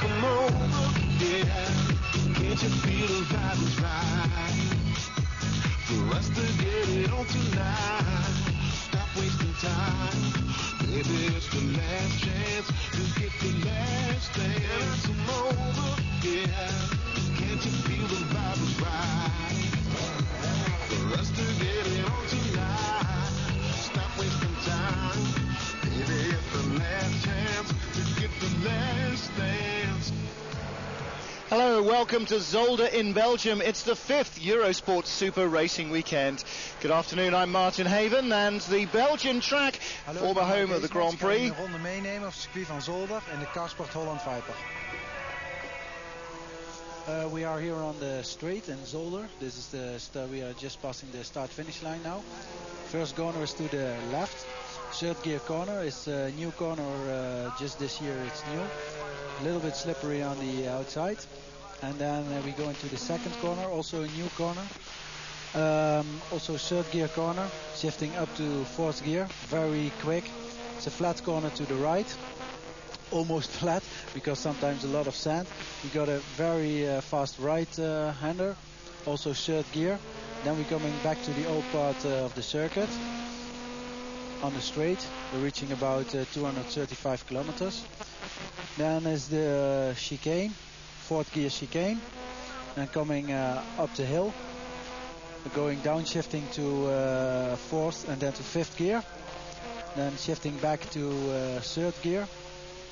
come over, yeah. Can't you feel the vibe is right? For us to get it on tonight. Stop wasting time. Baby, it's the last chance to get the last dance. Come over, yeah. Can't you feel the vibe is right? For us to get it on tonight. Stop wasting time. Baby, it's the last chance to get the last dance. Hello, welcome to Zolder in Belgium. It's the 5th Eurosport Super Racing Weekend. Good afternoon, I'm Martin Haven, and the Belgian track, former home of the Grand Prix. Een ronde meenemen op het circuit van Zolder in de Carsport Holland Viper. We are here on the straight in Zolder. This is the we are just passing the start-finish line now. First corner is to the left. Third gear corner is a new corner, just this year it's new. A little bit slippery on the outside. And then we go into the second corner, also a new corner. Also third gear corner, shifting up to fourth gear, very quick. It's a flat corner to the right, almost flat, because sometimes a lot of sand. We got a very fast right-hander, also third gear. Then we're coming back to the old part of the circuit. On the straight, we're reaching about 235 kilometers. Then is the chicane, fourth gear chicane, and coming up the hill, going down, shifting to fourth and then to fifth gear, then shifting back to third gear,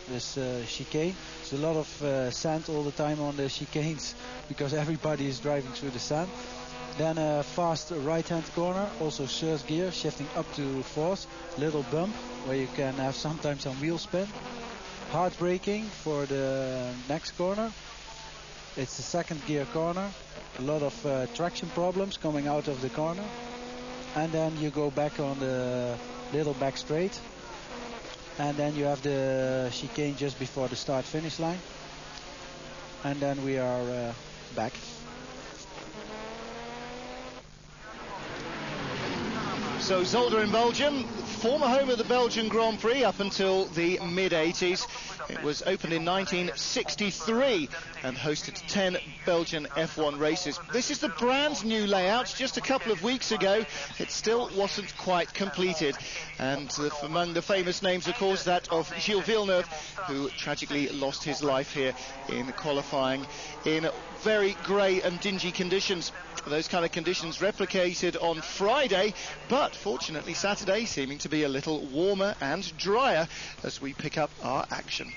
this chicane. There's a lot of sand all the time on the chicanes because everybody is driving through the sand. Then a fast right-hand corner, also third gear, shifting up to fourth, little bump where you can have sometimes some wheel spin. Hard braking for the next corner. It's the second gear corner. A lot of traction problems coming out of the corner. And then you go back on the little back straight. And then you have the chicane just before the start-finish line. And then we are back. So Zolder in Belgium, former home of the Belgian Grand Prix up until the mid-80s. It was opened in 1963 and hosted 10 Belgian F1 races. This is the brand new layout. Just a couple of weeks ago, it still wasn't quite completed. And among the famous names, of course, that of Gilles Villeneuve, who tragically lost his life here in qualifying in very grey and dingy conditions. Those kind of conditions replicated on Friday, but fortunately Saturday seeming to be a little warmer and drier as we pick up our action.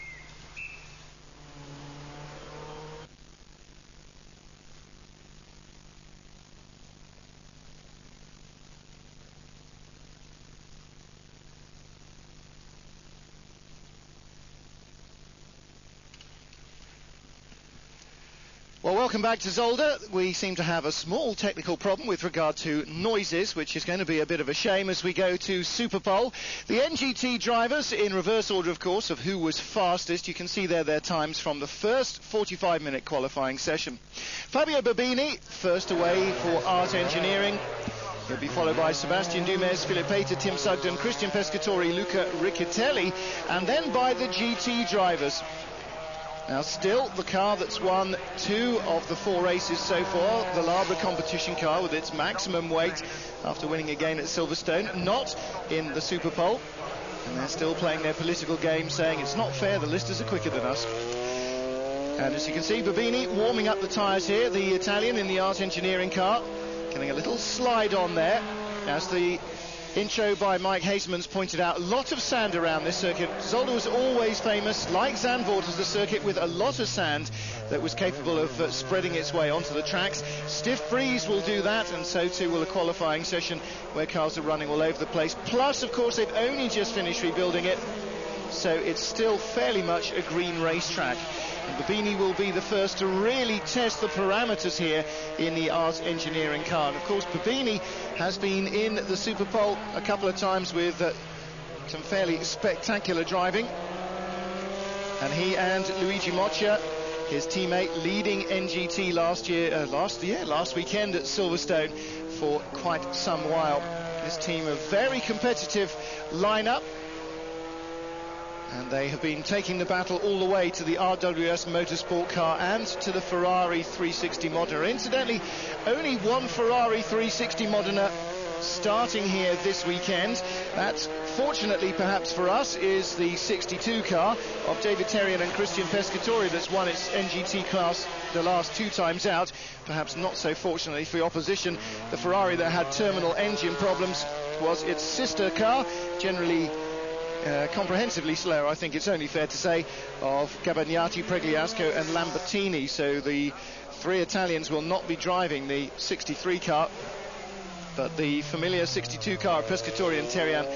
Well, welcome back to Zolder. We seem to have a small technical problem with regard to noises, which is going to be a bit of a shame as we go to Superpole. The NGT drivers, in reverse order, of course, of who was fastest. You can see there their times from the first 45-minute qualifying session. Fabio Babini, first away for Art Engineering. He'll be followed by Sebastian Dumez, Philip Pater, Tim Sugden, Christian Pescatori, Luca Riccitelli, and then by the GT drivers. Now still the car that's won 2 of the 4 races so far, the Labre competition car with its maximum weight after winning again at Silverstone, not in the Superpole. And they're still playing their political game, saying it's not fair, the listers are quicker than us. And as you can see, Babini warming up the tyres here, the Italian in the Art Engineering car, getting a little slide on there as the intro by Mike Hasemans pointed out. A lot of sand around this circuit. Zolder was always famous, like Zandvoort, as the circuit with a lot of sand that was capable of spreading its way onto the tracks. Stiff breeze will do that, and so too will a qualifying session where cars are running all over the place. Plus, of course, they've only just finished rebuilding it, so it's still fairly much a green racetrack. And Babini will be the first to really test the parameters here in the Art Engineering car. And of course, Babini has been in the Superpole a couple of times with some fairly spectacular driving. And he and Luigi Moccia, his teammate, leading NGT last weekend at Silverstone for quite some while. This team, a very competitive lineup. And they have been taking the battle all the way to the RWS Motorsport car and to the Ferrari 360 Modena. Incidentally, only one Ferrari 360 Modena starting here this weekend. That, fortunately perhaps for us, is the 62 car of David Terrien and Christian Pescatori that's won its NGT class the last 2 times out. Perhaps not so fortunately for the opposition. The Ferrari that had terminal engine problems was its sister car, generally comprehensively slower, I think it's only fair to say, of Gabagnati, Pregliasco and Lambertini. So the 3 Italians will not be driving the 63 car, but the familiar 62 car of Pescatori and Terrien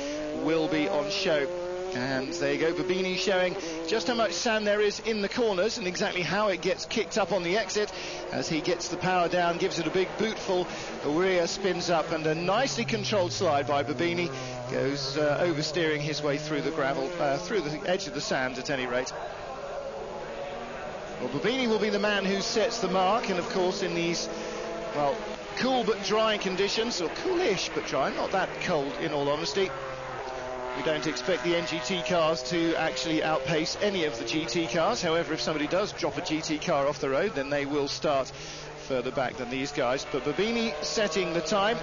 will be on show. And there you go, Babini showing just how much sand there is in the corners and exactly how it gets kicked up on the exit as he gets the power down, gives it a big bootful. The rear spins up and a nicely controlled slide by Babini goes oversteering his way through the gravel, through the edge of the sand at any rate. Well, Babini will be the man who sets the mark, and of course in these, well, cool but dry conditions, or coolish but dry, not that cold in all honesty. We don't expect the NGT cars to actually outpace any of the GT cars. However, if somebody does drop a GT car off the road, then they will start further back than these guys. But Babini setting the time,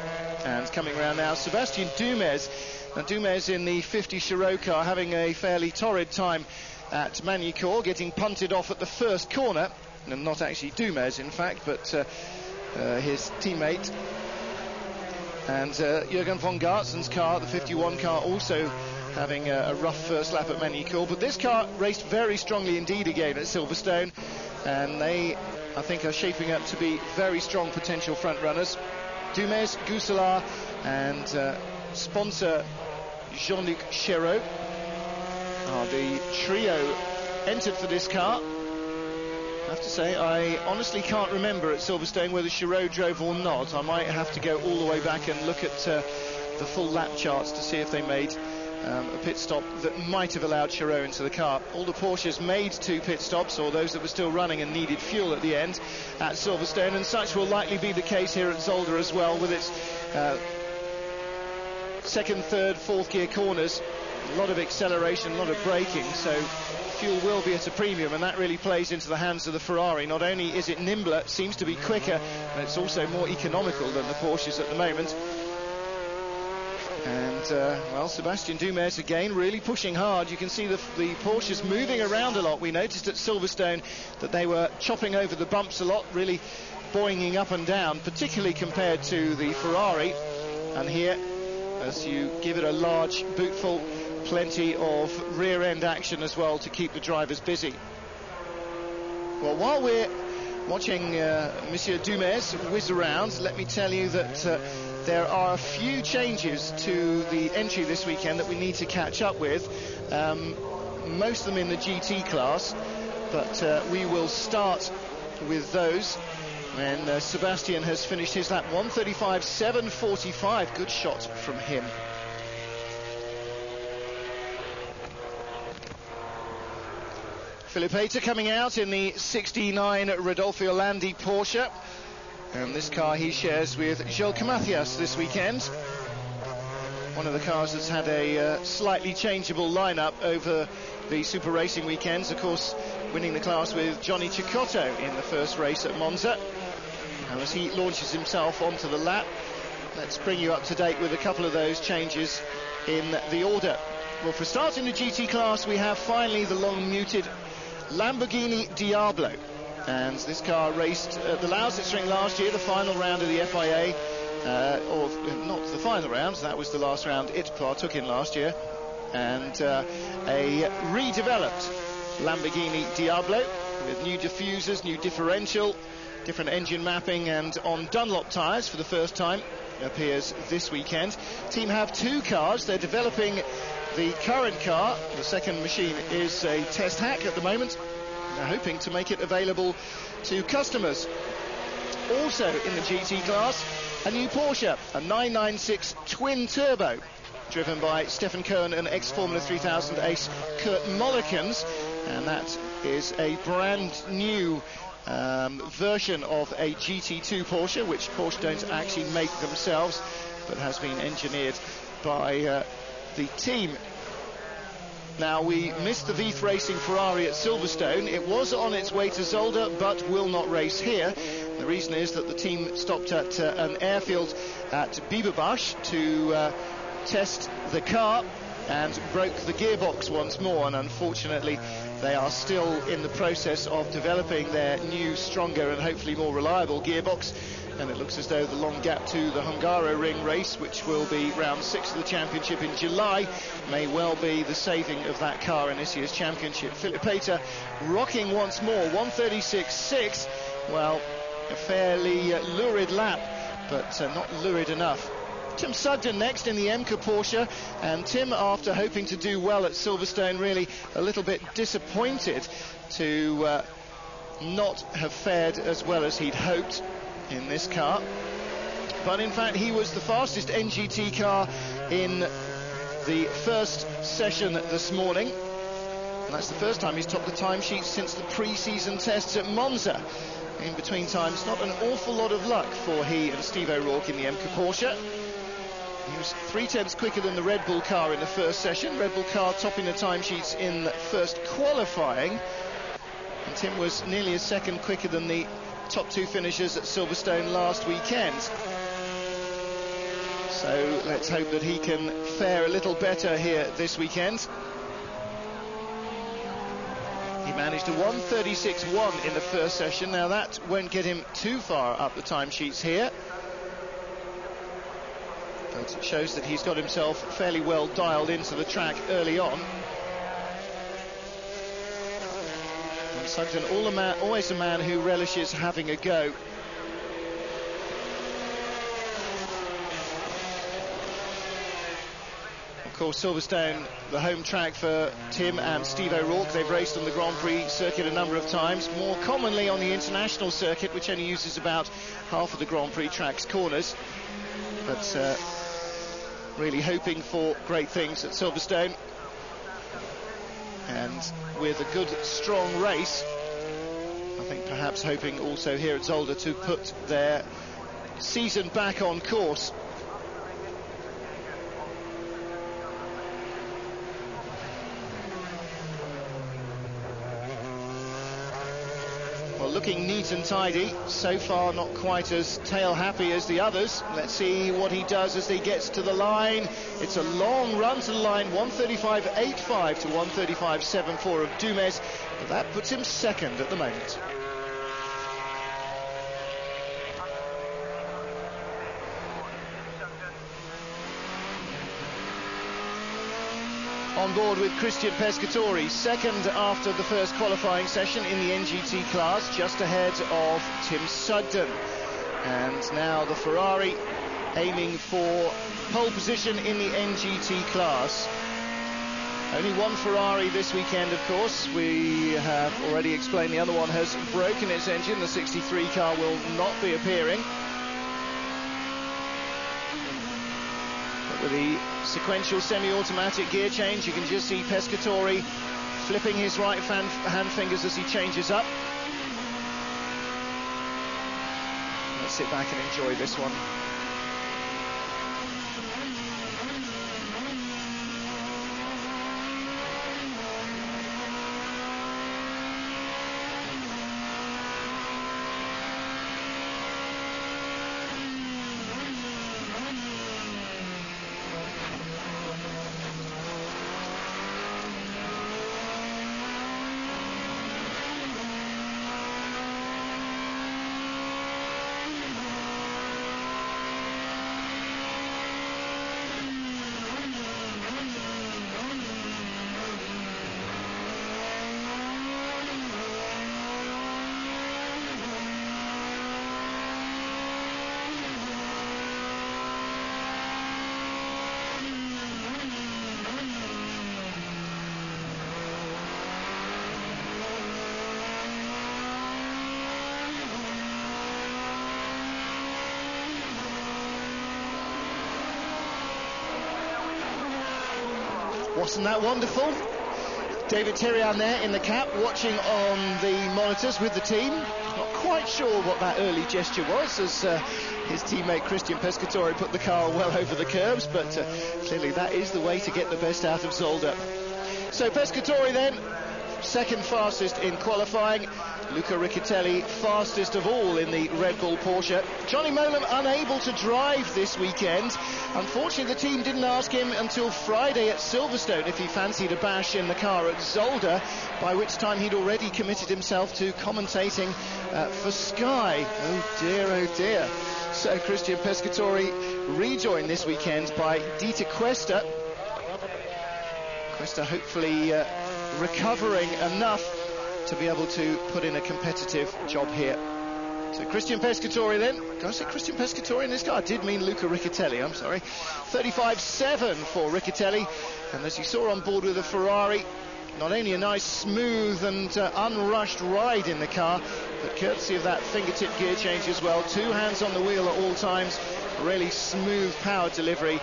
and coming around now, Sébastien Dumez. Now, Dumez in the 50 Chirot car having a fairly torrid time at Magny-Cours, getting punted off at the first corner. And not actually Dumez, in fact, but his teammate. And Jürgen von Gartzen's car, the 51 car, also having a rough first lap at Magny-Cours. But this car raced very strongly indeed again at Silverstone, and they, I think, are shaping up to be very strong potential front runners. Dumez, Gousselard and sponsor Jean-Luc Chéreau are the trio entered for this car. I have to say, I honestly can't remember at Silverstone whether Chéreau drove or not. I might have to go all the way back and look at the full lap charts to see if they made a pit stop that might have allowed Chéreau into the car. All the Porsches made 2 pit stops, or those that were still running and needed fuel at the end at Silverstone, and such will likely be the case here at Zolder as well, with its second, third, fourth gear corners. A lot of acceleration, a lot of braking, so fuel will be at a premium, and that really plays into the hands of the Ferrari. Not only is it nimbler, it seems to be quicker, but it's also more economical than the Porsches at the moment. And, well, Sébastien Dumez again really pushing hard. You can see the Porsches moving around a lot. We noticed at Silverstone that they were chopping over the bumps a lot, really boinging up and down, particularly compared to the Ferrari. And here, as you give it a large bootful, plenty of rear end action as well to keep the drivers busy. Well, while we're watching Monsieur Dumez whiz around, let me tell you that there are a few changes to the entry this weekend that we need to catch up with, most of them in the GT class, but we will start with those when Sébastien has finished his lap. 1:35.745, good shot from him. Philipp Hayter coming out in the 69 Rodolfo Landi Porsche, and this car he shares with Joelke Mathias this weekend. One of the cars that's had a slightly changeable lineup over the Super Racing weekends, of course winning the class with Johnny Cecotto in the first race at Monza. And as he launches himself onto the lap, let's bring you up to date with a couple of those changes in the order. Well, for a start in the GT class, we have finally the long-muted Lamborghini Diablo, and this car raced at the Lausitzring last year, the final round of the FIA, or not the final round, that was the last round it partook in last year, and a redeveloped Lamborghini Diablo with new diffusers, new differential, different engine mapping, and on Dunlop tyres for the first time appears this weekend. Team have 2 cars. They're developing the current car. The second machine is a test hack at the moment. They're hoping to make it available to customers. Also in the GT class, a new Porsche, a 996 twin turbo, driven by Stefan Cohen and ex-Formula 3000 ace Kurt Mollikens, and that is a brand new version of a GT2 Porsche, which Porsche don't actually make themselves, but has been engineered by the team Now, we missed the Veith Racing Ferrari at Silverstone. It was on its way to Zolder, but will not race here. The reason is that the team stopped at an airfield at Bieberbach to test the car and broke the gearbox once more, and unfortunately they are still in the process of developing their new, stronger and hopefully more reliable gearbox. And it looks as though the long gap to the Hungaroring race, which will be round 6 of the championship in July, may well be the saving of that car in this year's championship. Philip Pater rocking once more, 1:36.6. Well, a fairly lurid lap, but not lurid enough. Tim Sugden next in the MK Porsche, and Tim, after hoping to do well at Silverstone, really a little bit disappointed to not have fared as well as he'd hoped in this car. But in fact, he was the fastest NGT car in the first session this morning, and that's the first time he's topped the timesheet since the pre-season tests at Monza. In between times, not an awful lot of luck for he and Steve O'Rourke in the MK Porsche. He was 3/10 quicker than the Red Bull car in the first session. Red Bull car topping the timesheets in the first qualifying, and Tim was nearly a second quicker than the top two finishers at Silverstone last weekend. So let's hope that he can fare a little better here this weekend. He managed a 1:36.1 in the first session. Now that won't get him too far up the timesheets here, but it shows that he's got himself fairly well dialed into the track early on. Sugden, always a man who relishes having a go. Of course, Silverstone, the home track for Tim and Steve O'Rourke. They've raced on the Grand Prix circuit a number of times, more commonly on the international circuit, which only uses about half of the Grand Prix track's corners. But really hoping for great things at Silverstone. And with a good, strong race, I think perhaps hoping also here at Zolder to put their season back on course. Well, looking neat and tidy. So far, not quite as tail-happy as the others. Let's see what he does as he gets to the line. It's a long run to the line, 1:35.85 to 1:35.74 of Dumes. But that puts him second at the moment. On board with Christian Pescatori, second after the first qualifying session in the NGT class, just ahead of Tim Sugden. And now the Ferrari aiming for pole position in the NGT class. Only one Ferrari this weekend, of course. We have already explained the other one has broken its engine. The 63 car will not be appearing. With the sequential semi-automatic gear change, you can just see Pescatori flipping his right hand fingers as he changes up. Let's sit back and enjoy this one. Wasn't that wonderful? David Thirian there in the cap, watching on the monitors with the team. Not quite sure what that early gesture was, as his teammate Christian Pescatori put the car well over the curbs, but clearly that is the way to get the best out of Zolder. So Pescatori then, second fastest in qualifying. Luca Riccitelli fastest of all in the Red Bull Porsche. Johnny Molan unable to drive this weekend. Unfortunately, the team didn't ask him until Friday at Silverstone if he fancied a bash in the car at Zolder, by which time he'd already committed himself to commentating for Sky. Oh dear. So Christian Pescatori rejoined this weekend by Dieter Questa. Questa hopefully recovering enough to be able to put in a competitive job here. So Christian Pescatori then. Did I say Christian Pescatori in this car? I did mean Luca Riccitelli, I'm sorry. 35.7 for Riccitelli. And as you saw on board with the Ferrari, not only a nice, smooth and unrushed ride in the car, but courtesy of that fingertip gear change as well. Two hands on the wheel at all times. Really smooth power delivery.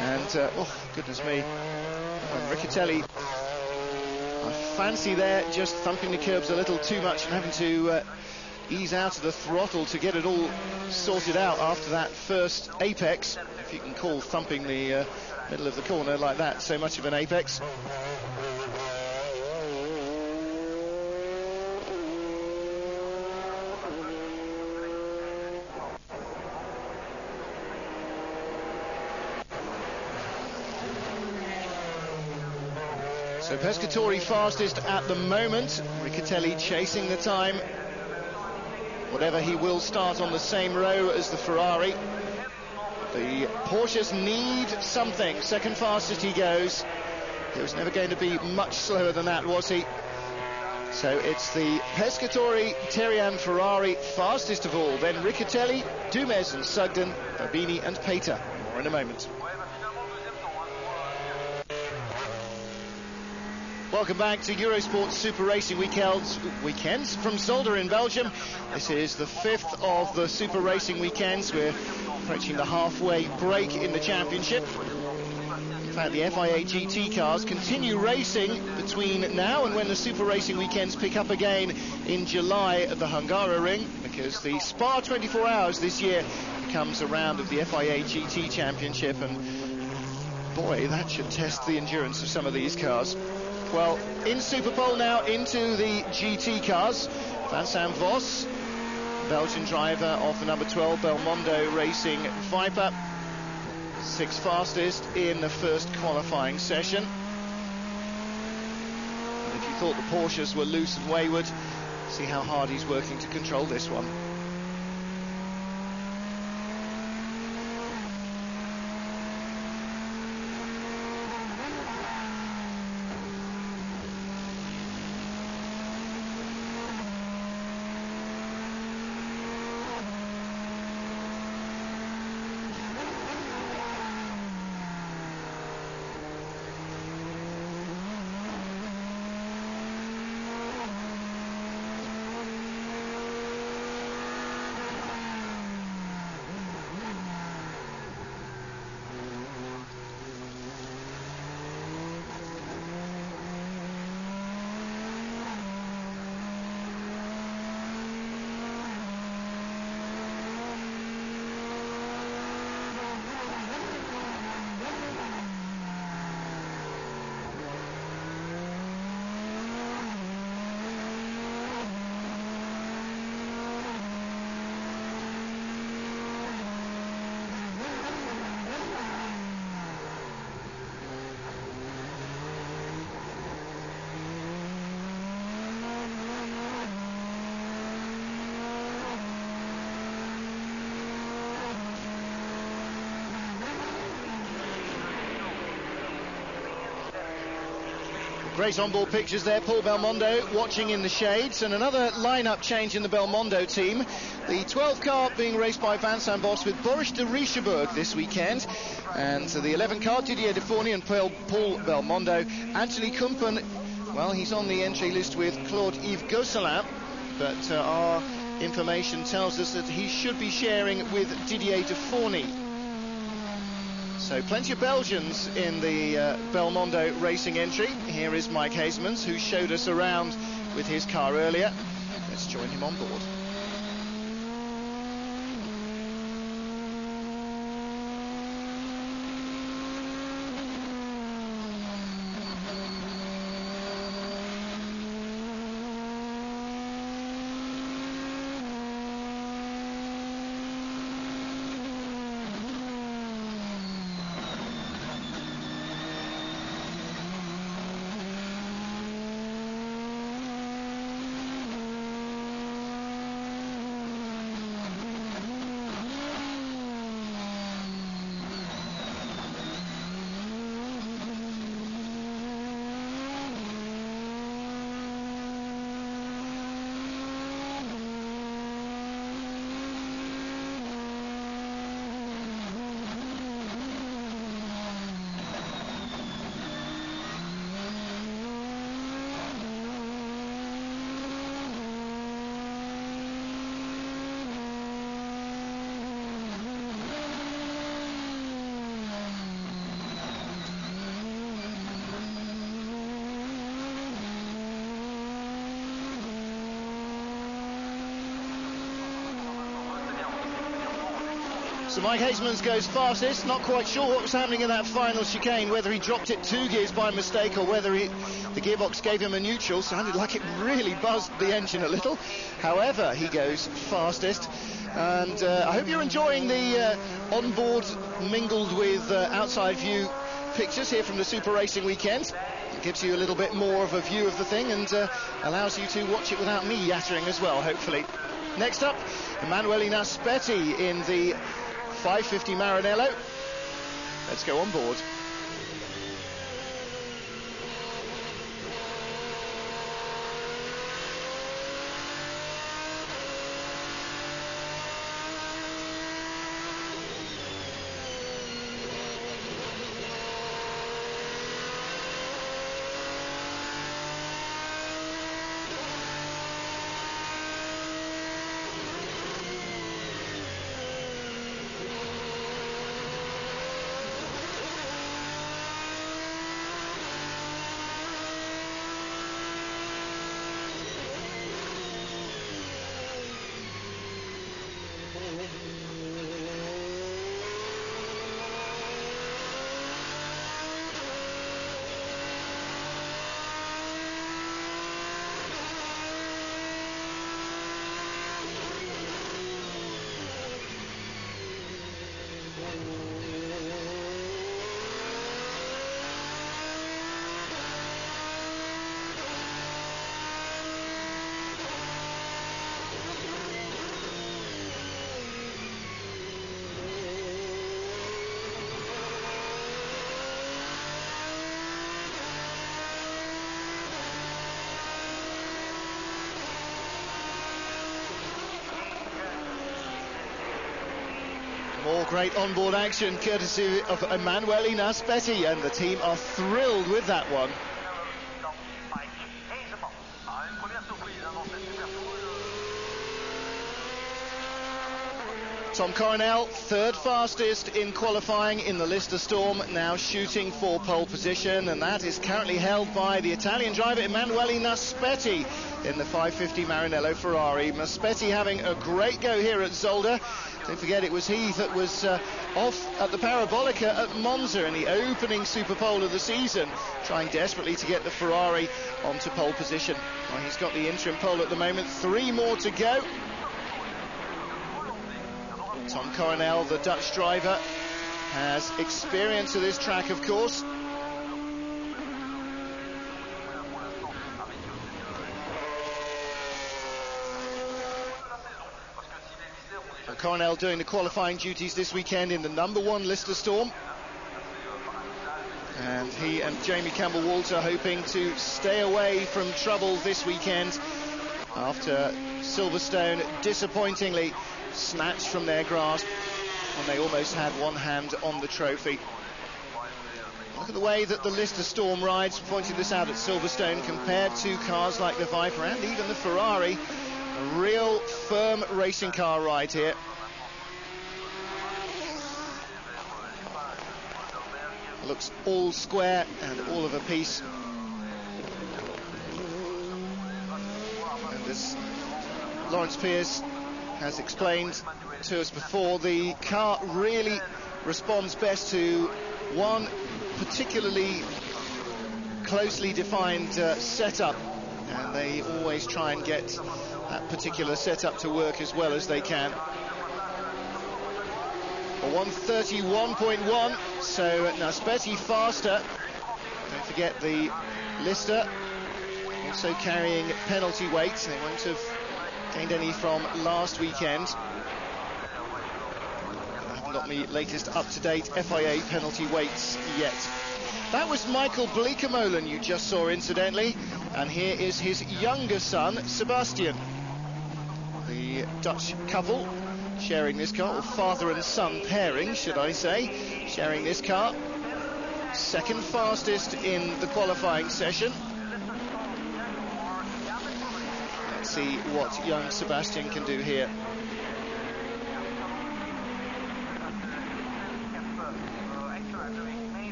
And, oh, goodness me. Riccitelli, I fancy there just thumping the curbs a little too much and having to ease out of the throttle to get it all sorted out after that first apex, if you can call thumping the middle of the corner like that so much of an apex. So Pescatori fastest at the moment. Riccitelli chasing the time. Whatever, he will start on the same row as the Ferrari. The Porsches need something. Second fastest he goes. He was never going to be much slower than that, was he? So it's the Pescatori, Terian Ferrari fastest of all. Then Riccitelli, Dumes and Sugden, Fabini and Pater. More in a moment. Welcome back to Eurosport Super Racing weekends from Zolder in Belgium. This is the fifth of the Super Racing weekends. We're approaching the halfway break in the championship. In fact, the FIA GT cars continue racing between now and when the Super Racing weekends pick up again in July at the Hungaroring, because the Spa 24 Hours this year becomes a round of the FIA GT Championship, and boy, that should test the endurance of some of these cars. Well, in Superpole now, into the GT cars. Vincent Vos, Belgian driver of the number 12 Belmondo Racing Viper, sixth fastest in the first qualifying session. And if you thought the Porsches were loose and wayward, see how hard he's working to control this one. Great on-board pictures there, Paul Belmondo watching in the shades, and another lineup change in the Belmondo team. The 12 car being raced by Vincent Vos with Boris de Richebourg this weekend, and the 11 car, Didier Defourny and Paul Belmondo. Anthony Kumpen, well, he's on the entry list with Claude-Yves Gosselin, but our information tells us that he should be sharing with Didier Defourny. So plenty of Belgians in the Belmondo racing entry. Here is Mike Hasemans, who showed us around with his car earlier. Let's join him on board. So Mike Hasemans goes fastest. Not quite sure what was happening in that final chicane, whether he dropped it 2 gears by mistake or whether the gearbox gave him a neutral. Sounded like it really buzzed the engine a little. However, he goes fastest. And I hope you're enjoying the onboard mingled with outside view pictures here from the Super Racing weekend. It gives you a little bit more of a view of the thing and allows you to watch it without me yattering as well, hopefully. Next up, Emanuele Naspetti in the 550 Maranello. Let's go on board. More great onboard action courtesy of Emanuele Naspetti, and the team are thrilled with that one. Tom Coronel, third fastest in qualifying in the Lister Storm, now shooting for pole position, and that is currently held by the Italian driver Emanuele Naspetti in the 550 Maranello Ferrari. Naspetti having a great go here at Zolder. Don't forget it was he that was off at the Parabolica at Monza in the opening Super Pole of the season, trying desperately to get the Ferrari onto pole position. Well, he's got the interim pole at the moment, 3 more to go. Tom Coronel, the Dutch driver, has experience of this track, of course. Coronel doing the qualifying duties this weekend in the #1 Lister Storm. And he and Jamie Campbell-Walter hoping to stay away from trouble this weekend after Silverstone disappointingly snatched from their grasp when they almost had one hand on the trophy. Look at the way that the Lister Storm rides, pointed this out at Silverstone, compared to cars like the Viper and even the Ferrari. A real firm racing car ride here. Looks all square and all of a piece. And as Lawrence Pierce has explained to us before, the car really responds best to one particularly closely defined setup, and they always try and get that particular setup to work as well as they can. A 131.1, so Naspetti faster. Don't forget the Lister also carrying penalty weights. They won't have gained any from last weekend. I haven't got the latest up-to-date FIA penalty weights yet. That was Michael Bleekemolen you just saw, incidentally, and here is his younger son, Sebastian. The Dutch couple sharing this car, or father and son pairing, should I say, sharing this car. Second fastest in the qualifying session. Let's see what young Sebastian can do here.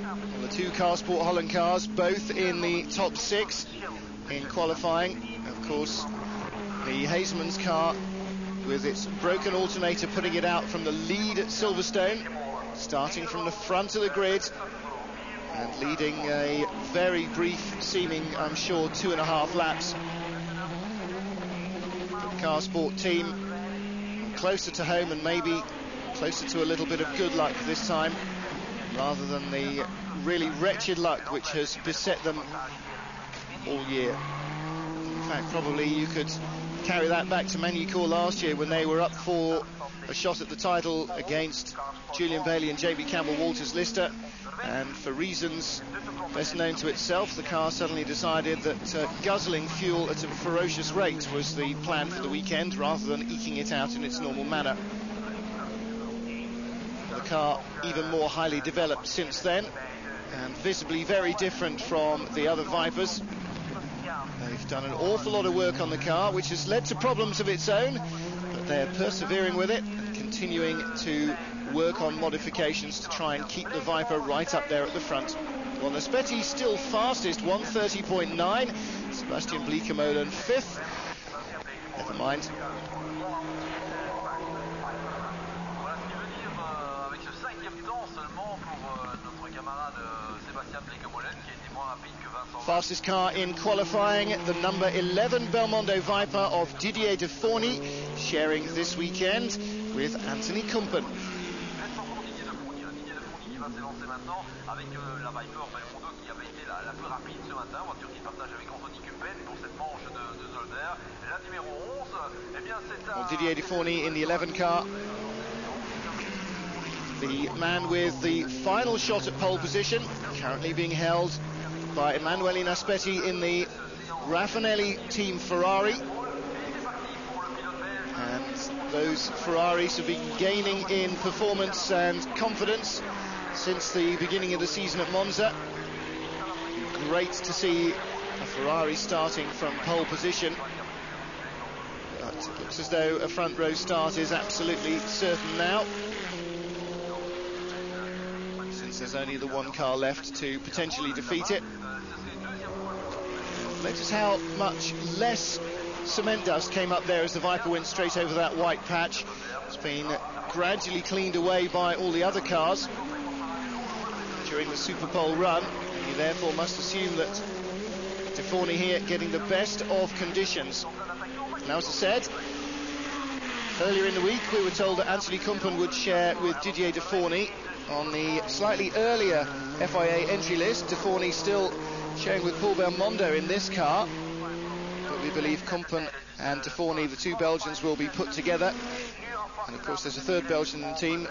Well, the 2 Car Sport Holland cars, both in the top 6 in qualifying. Of course, The Hazeman's car, with its broken alternator, putting it out from the lead at Silverstone, starting from the front of the grid and leading a very brief seeming, I'm sure, 2.5 laps. The Car Sport team closer to home and maybe closer to a little bit of good luck this time, rather than the really wretched luck which has beset them all year. In fact, probably you could carry that back to Magny-Cours last year, when they were up for a shot at the title against Julian Bailey and JB Campbell-Walters Lister, and for reasons best known to itself, the car suddenly decided that guzzling fuel at a ferocious rate was the plan for the weekend, rather than eking it out in its normal manner. The car even more highly developed since then, and visibly very different from the other Vipers. They've done an awful lot of work on the car, which has led to problems of its own, but they're persevering with it and continuing to work on modifications to try and keep the Viper right up there at the front. Well, Naspetti still fastest, 1:30.9. Sebastian Bleekemolen 5th. Never mind. Fastest car in qualifying, the number 11 Belmondo Viper of Didier de Forny, sharing this weekend with Anthony Kumpen. Well, Didier de Forny in the 11 car, the man with the final shot at pole position, currently being held by Emanuele Naspetti in the Raffinelli team Ferrari. And those Ferraris have been gaining in performance and confidence since the beginning of the season at Monza. Great to see a Ferrari starting from pole position. But it looks as though a front row start is absolutely certain now, since there's only the one car left to potentially defeat it. Notice how much less cement dust came up there as the Viper went straight over that white patch. It's been gradually cleaned away by all the other cars during the Superpole run. You therefore must assume that de Forny here getting the best of conditions. Now, as I said, earlier in the week we were told that Anthony Kumpen would share with Didier de Forny on the slightly earlier FIA entry list. De Forny still sharing with Paul Belmondo in this car, but we believe Kumpen and de Forny, the two Belgians, will be put together. And of course there's a third Belgian in the team,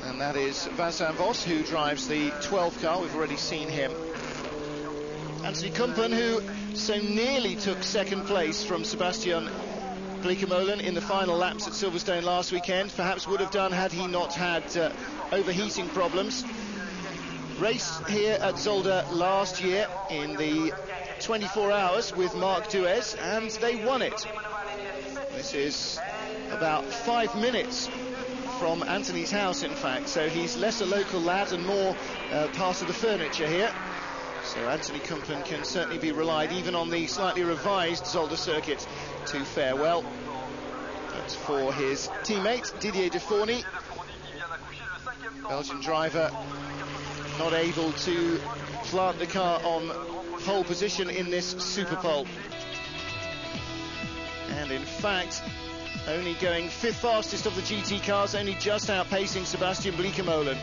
and that is Vincent Vos, who drives the 12 car. We've already seen him. Anthony Kumpen, who so nearly took second place from Sebastian Bleekemolen in the final laps at Silverstone last weekend, perhaps would have done had he not had overheating problems. Raced here at Zolder last year in the 24 hours with Marc Duez, and they won it. This is about 5 minutes from Anthony's house, in fact, so he's less a local lad and more part of the furniture here. So Anthony Kumpen can certainly be relied, even on the slightly revised Zolder circuit, to fare well. But for his teammate Didier de Forny, Belgian driver, not able to plant the car on pole position in this Superpole. And in fact, only going 5th fastest of the GT cars, only just outpacing Sebastian Bleekemolen.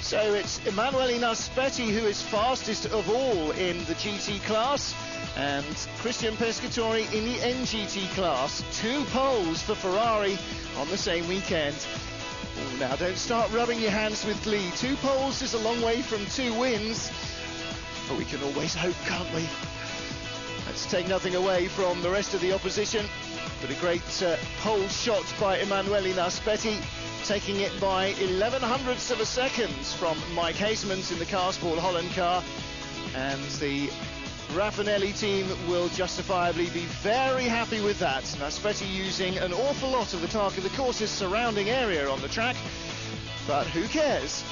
So it's Emanuele Naspetti who is fastest of all in the GT class, and Christian Pescatori in the NGT class. 2 poles for Ferrari on the same weekend. Ooh, now don't start rubbing your hands with glee. 2 poles is a long way from 2 wins, but we can always hope, can't we? Let's take nothing away from the rest of the opposition, but a great pole shot by Emanuele Naspetti, taking it by 11/100ths of a second from Mike Hasemans in the Car Sport Holland car. And the Raffinelli team will justifiably be very happy with that. Naspetti using an awful lot of the Clark of the Course's surrounding area on the track, but who cares?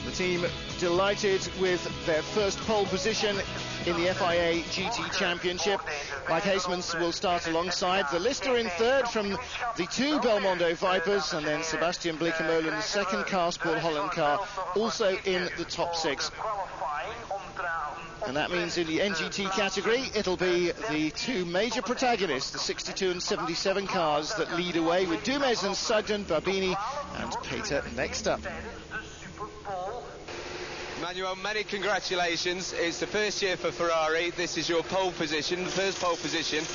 The team delighted with their first pole position in the FIA GT Championship. Mike Heesmans will start alongside. The Lister in third from the two Belmondo Vipers, and then Sebastian Bleekemolen, the second Carsport Holland car, also in the top six. And that means in the NGT category, it'll be the two major protagonists, the 62 and 77 cars, that lead away, with Dumes and Sugden, Babini and Peter next up. Manuel, many congratulations. It's the first year for Ferrari. This is your pole position, the first pole position.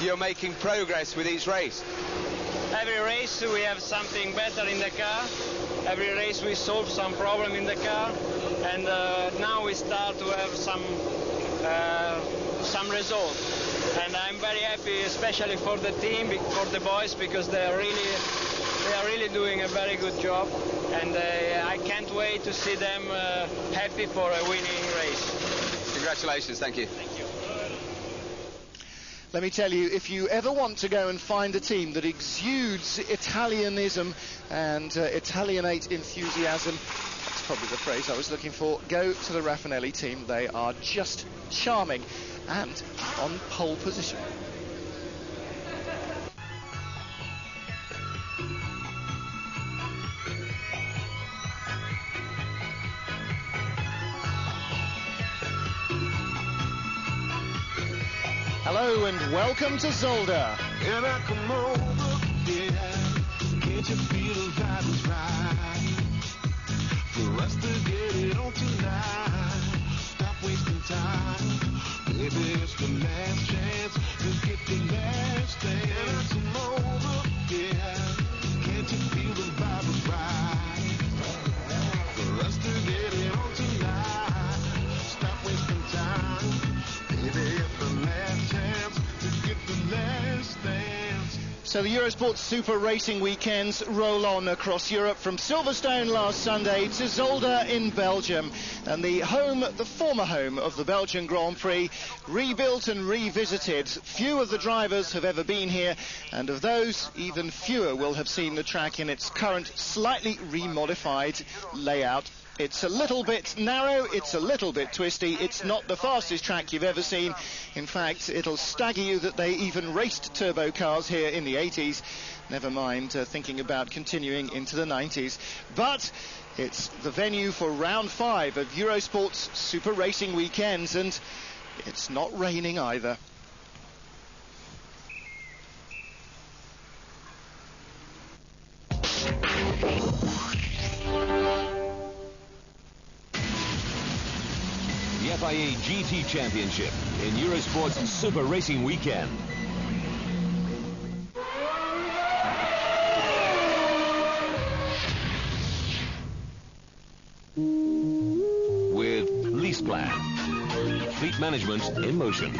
You're making progress with each race. Every race we have something better in the car. Every race we solve some problem in the car, and now we start to have some results. And I'm very happy, especially for the team, for the boys, because they are really doing a very good job, and I can't wait to see them happy for a winning race. Congratulations, thank you. Thank you. Let me tell you, if you ever want to go and find a team that exudes Italianism and Italianate enthusiasm, that's probably the phrase I was looking for, go to the Raffinelli team. They are just charming and on pole position. Hello and welcome to Zolder. And I come over, yeah. Can't you feel the vibe is right? For us to get it on tonight. Stop wasting time. Maybe it's the last chance to get the last dance. And I come over, yeah. Can't you feel the vibe is right? For us to get it on tonight. Stop wasting time. Maybe it's the last chance to get the last dance. So the Eurosport Super Racing weekends roll on across Europe, from Silverstone last Sunday to Zolder in Belgium, and the former home of the Belgian Grand Prix, rebuilt and revisited. Few of the drivers have ever been here, and of those, even fewer will have seen the track in its current slightly remodified layout. It's a little bit narrow, it's a little bit twisty, it's not the fastest track you've ever seen. In fact, it'll stagger you that they even raced turbo cars here in the 80s. Never mind thinking about continuing into the 90s. But it's the venue for round 5 of Eurosport's Super Racing weekends, and it's not raining either. The FIA GT Championship in Eurosport's Super Racing Weekend. With LeasePlan, fleet management in motion.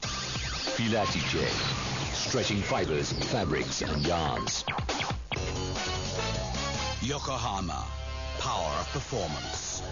Filatice, stretching fibers, fabrics and yarns. Yokohama, power of performance.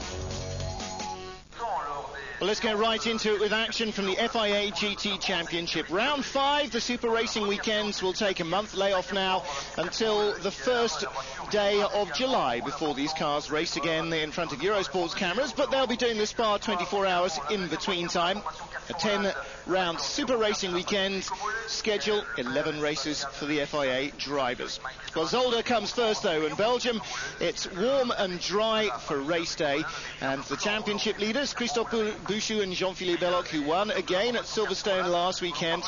Well, let's get right into it with action from the FIA GT Championship. Round 5, the Super Racing weekends will take a month layoff now until the first day of July before these cars race again in front of Eurosport's cameras, but they'll be doing the Spa 24 hours in between time. A 10-round Super Racing weekend schedule, 11 races for the FIA drivers. Well, Zolder comes first, though. In Belgium, it's warm and dry for race day, and the championship leaders, Christophe Bouchou and Jean-Philippe Belloc, who won again at Silverstone last weekend,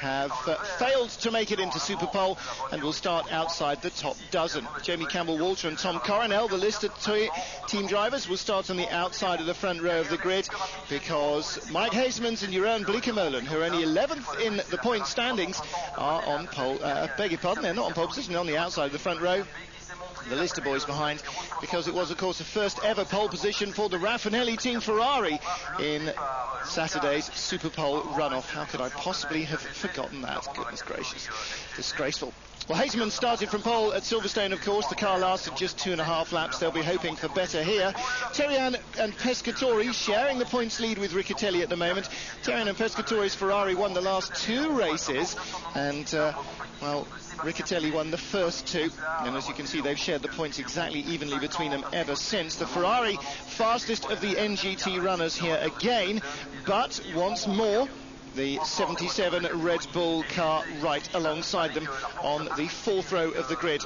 have failed to make it into Super Pole and will start outside the top dozen. Jamie Campbell-Walter and Tom Coronel, the listed team drivers, will start on the outside of the front row of the grid, because Mike Heesmans and Jeroen Bleekemolen, who are only 11th in the point standings, are on pole, beg your pardon, they're not on pole position, they're on the outside of the front row. The Lister boys behind, because it was, of course, the first ever pole position for the Raffinelli team Ferrari in Saturday's Super Pole runoff. How could I possibly have forgotten that? Goodness gracious. Disgraceful. Well, Heesmans started from pole at Silverstone, of course. The car lasted just 2.5 laps. They'll be hoping for better here. Terian and Pescatori sharing the points lead with Riccatelli at the moment. Terian and Pescatori's Ferrari won the last 2 races, and Well, Riccatelli won the first two, and as you can see, they've shared the points exactly evenly between them ever since. The Ferrari, fastest of the NGT runners here again, but once more, the 77 Red Bull car right alongside them on the fourth row of the grid.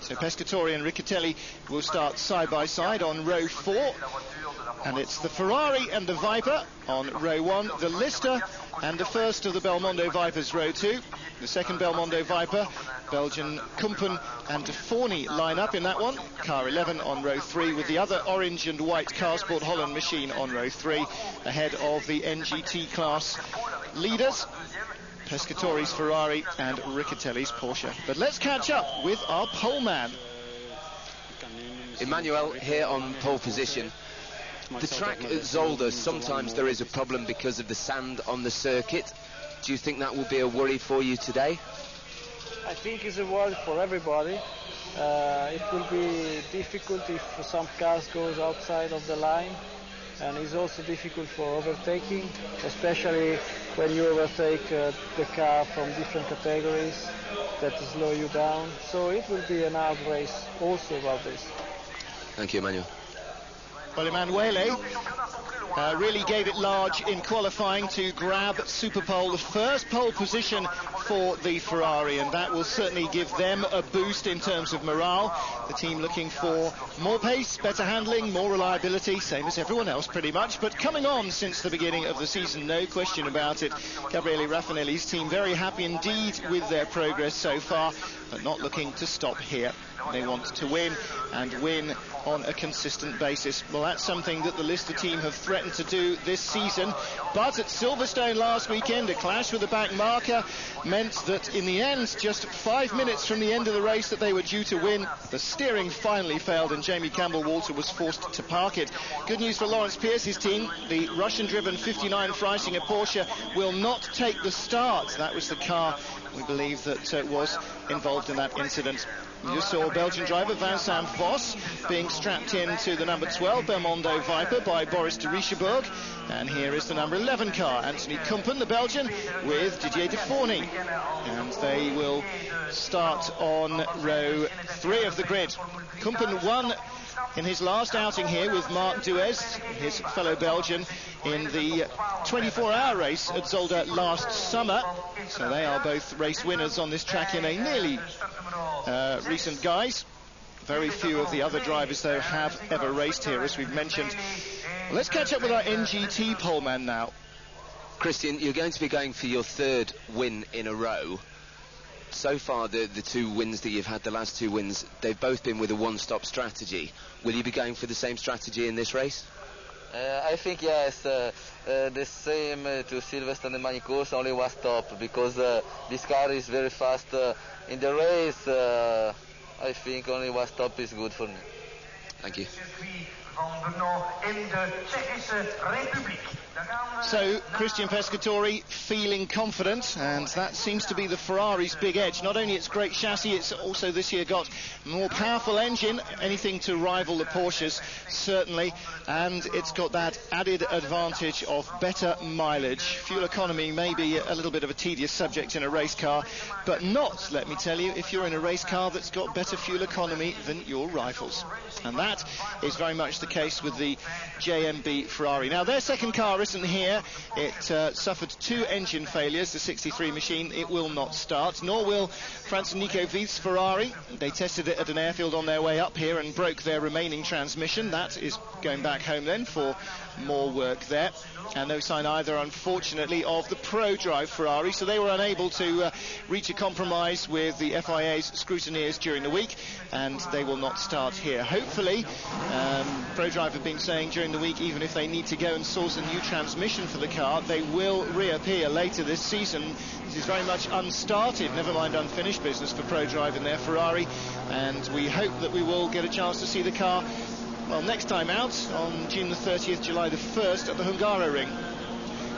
So Pescatori and Riccatelli will start side by side on row 4. And it's the Ferrari and the Viper on row 1, the Lister and the first of the Belmondo Vipers, row 2. The second Belmondo Viper, Belgian Kumpen and Forney line up in that one. Car 11 on row 3, with the other orange and white Car Sport Holland machine on row 3, ahead of the NGT class leaders, Pescatori's Ferrari and Riccatelli's Porsche. But let's catch up with our pole man. Emmanuel here on pole position. The track at Zolder, sometimes there is a problem because of the sand on the circuit. Do you think that will be a worry for you today? I think it's a worry for everybody. It will be difficult if some cars goes outside of the line, and it's also difficult for overtaking, especially when you overtake the car from different categories that slow you down. So it will be an hard race also about this. Thank you, Emmanuel. Well, Emanuele really gave it large in qualifying to grab Superpole, the first pole position for the Ferrari, and that will certainly give them a boost in terms of morale. The team looking for more pace, better handling, more reliability, same as everyone else pretty much, but coming on since the beginning of the season, no question about it. Gabriele Raffanelli's team very happy indeed with their progress so far, but not looking to stop here. They want to win, and win on a consistent basis. Well, that's something that the Lister team have threatened to do this season, but at Silverstone last weekend, a clash with the back marker meant that in the end, just 5 minutes from the end of the race that they were due to win, the steering finally failed and Jamie Campbell-Walter was forced to park it. Good news for Lawrence Pierce's team. The Russian-driven 59 Freisinger Porsche will not take the start. That was the car, we believe, that was involved in that incident. You just saw Belgian driver Vincent Vos being strapped into the number 12 Belmondo Viper by Boris de Richebourg. And here is the number 11 car, Anthony Kumpen, the Belgian, with Didier de Forney. And they will start on row 3 of the grid. Kumpen won in his last outing here with Marc Duez, his fellow Belgian, in the 24-hour race at Zolder last summer. So they are both race winners on this track in a nearly recent guise. Very few of the other drivers, though, have ever raced here, as we've mentioned. Well, let's catch up with our NGT poleman now. Christian, you're going to be going for your third win in a row. So far, the two wins that you've had, the last two wins, they've both been with a one-stop strategy. Will you be going for the same strategy in this race? I think yes, the same to Silverstone and Manicos, only one stop, because this car is very fast in the race. I think only one stop is good for me. Thank you. So Christian Pescatori feeling confident, and that seems to be the Ferrari's big edge. Not only its great chassis, it's also this year got a more powerful engine, anything to rival the Porsches, certainly, and it's got that added advantage of better mileage. Fuel economy may be a little bit of a tedious subject in a race car, but not, let me tell you, if you're in a race car that's got better fuel economy than your rivals. And that is very much the case with the JMB Ferrari. Now, their second car isn't here. It suffered 2 engine failures, the 63 machine. It will not start, nor will Franz and Nico Vieth's Ferrari. They tested it at an airfield on their way up here and broke their remaining transmission. That is going back home then for more work there. And no sign either, unfortunately, of the ProDrive Ferrari, so they were unable to reach a compromise with the FIA's scrutineers during the week, and they will not start here. Hopefully, ProDrive have been saying during the week, even if they need to go and source a new transmission for the car, they will reappear later this season. This is very much unstarted, never mind unfinished business for ProDrive in their Ferrari, and we hope that we will get a chance to see the car, well, next time out on June the 30th, July the 1st at the Hungaroring.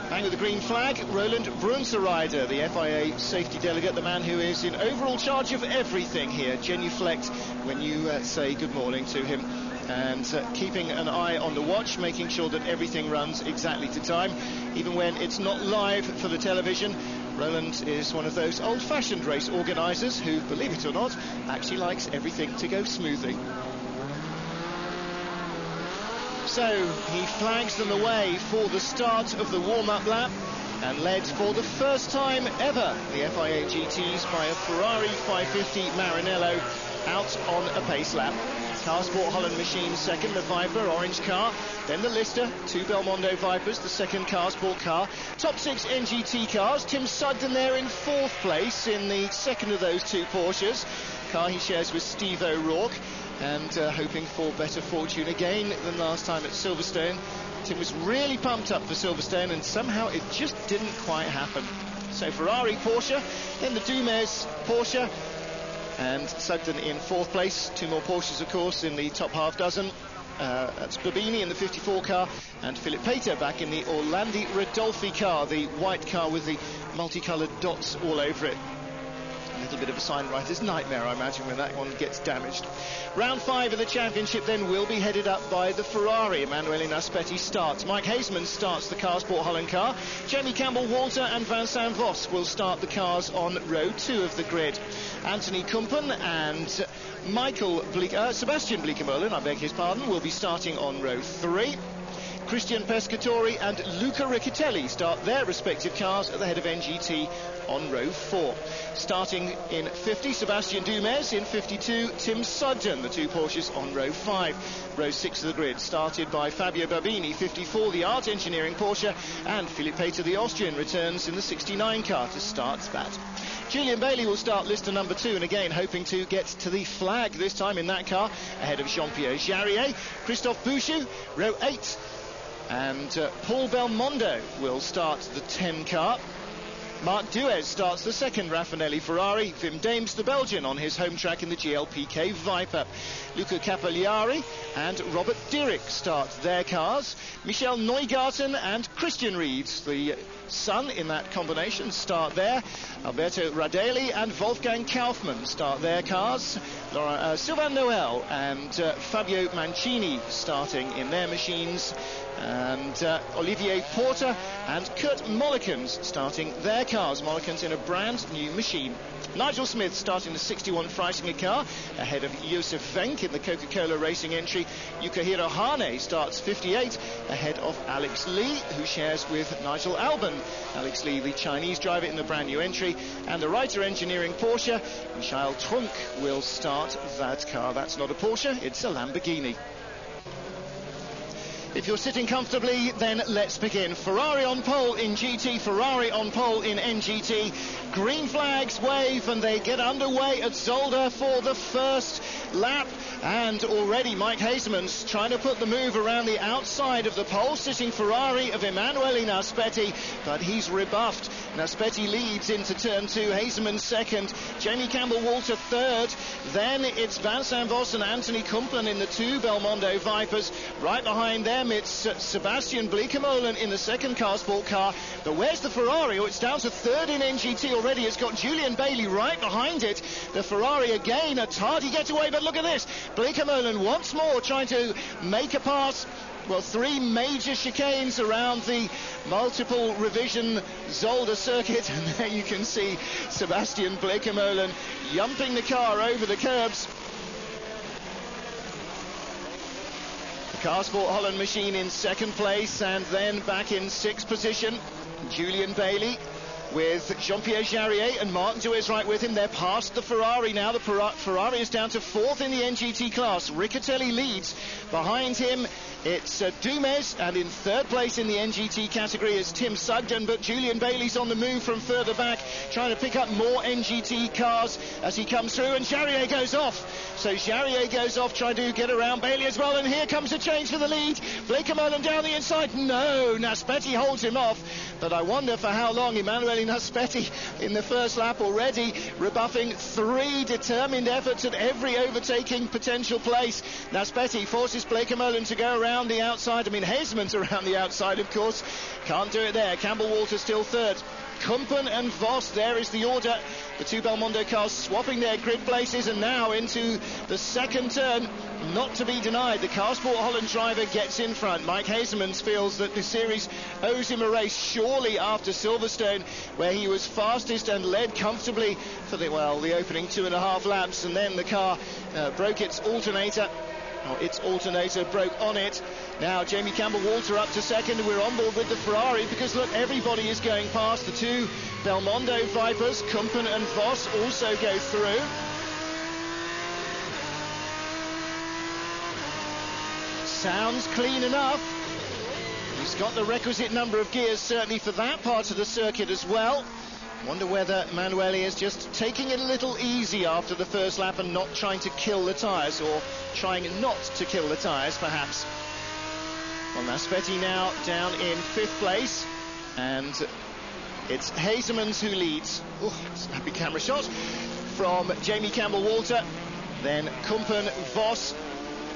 Bang with the green flag, Roland Brunserrider, the FIA safety delegate, the man who is in overall charge of everything here, genuflect when you say good morning to him, and keeping an eye on the watch, making sure that everything runs exactly to time, even when it's not live for the television. Roland is one of those old-fashioned race organisers who, believe it or not, actually likes everything to go smoothly. So he flags them away for the start of the warm-up lap, and led for the first time ever the FIA GTs by a Ferrari 550 Maranello out on a pace lap. Car Sport Holland machine second, the Viper orange car, then the Lister, 2 Belmondo Vipers, the second Car Sport car. Top 6 NGT cars, Tim Sugden there in 4th place in the second of those 2 Porsches. Car he shares with Steve O'Rourke, and hoping for better fortune again than last time at Silverstone. Tim was really pumped up for Silverstone, and somehow it just didn't quite happen. So Ferrari, Porsche, then the Dumes Porsche, and Sugden in 4th place. 2 more Porsches, of course, in the top half dozen. That's Babini in the 54 car, and Philip Pater back in the Orlandi Rodolfi car, the white car with the multicoloured dots all over it. A little bit of a signwriter's nightmare, I imagine, when that one gets damaged. Round 5 of the championship then will be headed up by the Ferrari. Emanuele Naspetti starts. Mike Haseman starts the Car Sport Holland car. Jamie Campbell-Walter and Vincent Vos will start the cars on row 2 of the grid. Anthony Kumpen and Sebastian Bleekemolen, I beg his pardon, will be starting on row 3. Christian Pescatori and Luca Riccitelli start their respective cars at the head of NGT on row 4. Starting in 50, Sebastian Dumes. In 52, Tim Sugden, the 2 Porsches on row 5. Row 6 of the grid, started by Fabio Babini, 54, the Art Engineering Porsche, and Philip Pater, the Austrian, returns in the 69 car to start that. Julian Bailey will start Lister number 2, and again hoping to get to the flag this time in that car, ahead of Jean-Pierre Jarier. Christophe Bouchou, row 8. And Paul Belmondo will start the 10 car. Marc Duez starts the second Raffinelli Ferrari. Wim Dames, the Belgian, on his home track in the GLPK Viper. Luca Capagliari and Robert Dirick start their cars. Michel Neugarten and Christian Reeds, the son in that combination, start there. Alberto Radeli and Wolfgang Kaufmann start their cars. Sylvain Noël and Fabio Mancini starting in their machines. And Olivier Porter and Kurt Mollikens starting their cars. Mollikens in a brand new machine. Nigel Smith starting the 61 Freisinger car ahead of Josef Wenck in the Coca-Cola Racing entry. Yukihiro Hane starts 58 ahead of Alex Lee, who shares with Nigel Albon. Alex Lee, the Chinese driver, in the brand new entry. And the Reiter Engineering Porsche, Michael Trunk, will start that car. That's not a Porsche, it's a Lamborghini. If you're sitting comfortably, then let's begin. Ferrari on pole in GT, Ferrari on pole in NGT. Green flags wave and they get underway at Zolder for the first lap. And already Mike Haseman's trying to put the move around the outside of the pole-sitting Ferrari of Emanuele Naspetti, but he's rebuffed. Naspetti leads into turn 2, Haseman second, Jamie Campbell-Walter third. Then it's Vincent Vos and Anthony Kumpen in the 2 Belmondo Vipers. Right behind them it's Sebastian Bleekemolen in the second Car Sport car. But where's the Ferrari? Oh, it's down to third in NGT already. It's got Julian Bailey right behind it. The Ferrari again, a tardy getaway, but look at this. Bleekemolen once more trying to make a pass. Well, 3 major chicanes around the multiple revision Zolder circuit, and there you can see Sebastian Bleekemolen yumping the car over the curbs. The Car Sport Holland machine in second place, and then back in 6th position, Julian Bailey, with Jean-Pierre Jarier and Marc Duez right with him. They're past the Ferrari now. The Ferrari is down to 4th in the NGT class. Riccitelli leads. Behind him, it's Dumes, and in 3rd place in the NGT category is Tim Sugden, but Julian Bailey's on the move from further back, trying to pick up more NGT cars as he comes through, and Jarier goes off. So Jarier goes off, trying to get around Bailey as well, and here comes a change for the lead. Bleekemolen down the inside. No, Naspetti holds him off, but I wonder for how long. Emanuele Naspetti in the first lap already, rebuffing 3 determined efforts at every overtaking potential place. Naspetti forces Bleekemolen to go around the outside. I mean, Haseman's around the outside, of course. Can't do it there. Campbell-Walter still third. Kumpen and Voss, there is the order. The two Belmondo cars swapping their grid places, and now into the second turn. Not to be denied, the Car Sport Holland driver gets in front. Mike Hazemans feels that the series owes him a race, surely after Silverstone, where he was fastest and led comfortably for the opening 2.5 laps, and then the car broke its alternator. Its alternator broke on it. Now Jamie Campbell-Walter up to second. We're on board with the Ferrari because, look, everybody is going past. The two Belmondo Vipers, Kumpen and Voss, also go through. Sounds clean enough. He's got the requisite number of gears, certainly for that part of the circuit as well. Wonder whether Manueli is just taking it a little easy after the first lap and not trying to kill the tyres, or trying not to kill the tyres, perhaps. Well, Naspetti now down in 5th place, and it's Hazemans who leads. Oh, snappy camera shot from Jamie Campbell-Walter. Then Kumpen, Voss.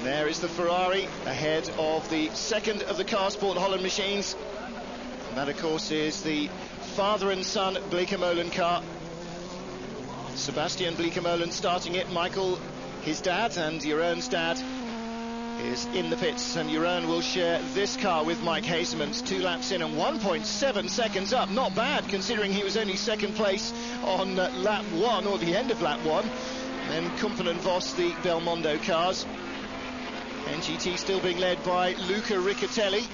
There is the Ferrari ahead of the second of the Car Sport Holland machines. And that, of course, is the father and son Bleekemolen car. Sebastian Bleekemolen starting it. Michael, his dad, and Jeroen's dad is in the pits, and Jeroen will share this car with Mike Hazemans. 2 laps in and 1.7 seconds up. Not bad, considering he was only second place on lap 1, or the end of lap 1. And then Kumpen and Voss, the Belmondo cars. NGT still being led by Luca Riccatelli.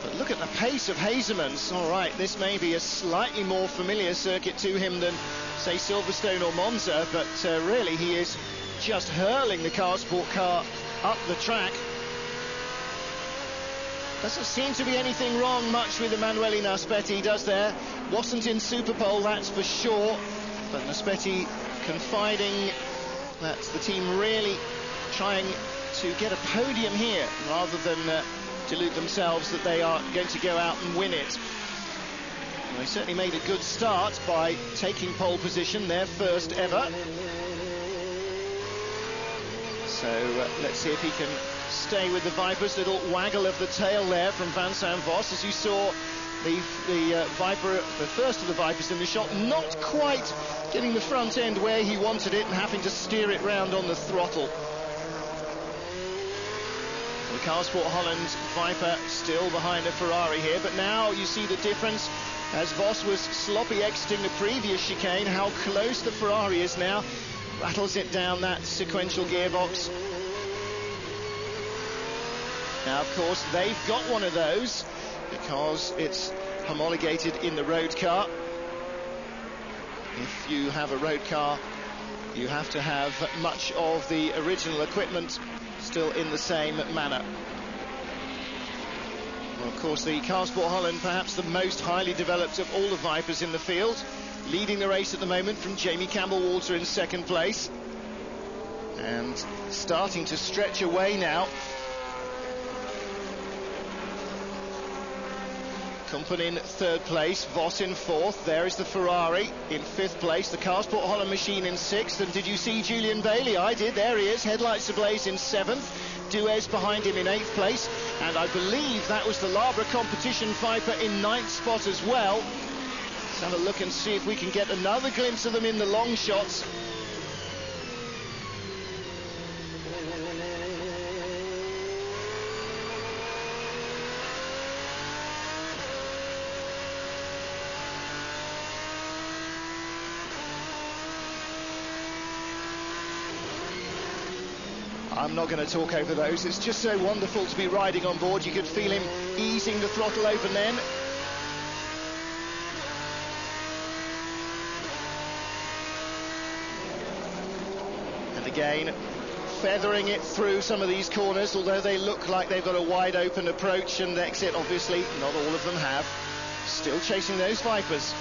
But look at the pace of Hazemans. All right, this may be a slightly more familiar circuit to him than, say, Silverstone or Monza, but really he is just hurling the Car Sport car up the track. Doesn't seem to be anything wrong much with Emanuele Naspetti, does there? Wasn't in Superpole, that's for sure. But Naspetti confiding that the team really trying to get a podium here, rather than delude themselves that they are going to go out and win it. Well, they certainly made a good start by taking pole position, their first ever. So let's see if he can stay with the Vipers. Little waggle of the tail there from Vincent Voss, as you saw the Viper, the first of the Vipers in the shot, not quite getting the front end where he wanted it and having to steer it round on the throttle. The Car Sport Holland Viper still behind a Ferrari here, but now you see the difference as Voss was sloppy exiting the previous chicane, how close the Ferrari is now. Rattles it down that sequential gearbox. Now, of course, they've got one of those because it's homologated in the road car. If you have a road car, you have to have much of the original equipment still in the same manner. Well, of course, the Car Sport Holland, perhaps the most highly developed of all the Vipers in the field, leading the race at the moment from Jamie Campbell-Walter in second place, and starting to stretch away now. Kumpen in 3rd place, Voss in 4th. There is the Ferrari in 5th place, the Car Sport Holland machine in 6th. And did you see Julian Bailey? I did. There he is, headlights ablaze in 7th. Duez behind him in 8th place. And I believe that was the Labra Competition Viper in 9th spot as well. Let's have a look and see if we can get another glimpse of them in the long shots. I'm not going to talk over those. It's just so wonderful to be riding on board. You could feel him easing the throttle open then. And again, feathering it through some of these corners, although they look like they've got a wide open approach and exit, obviously. Not all of them have. Still chasing those Vipers.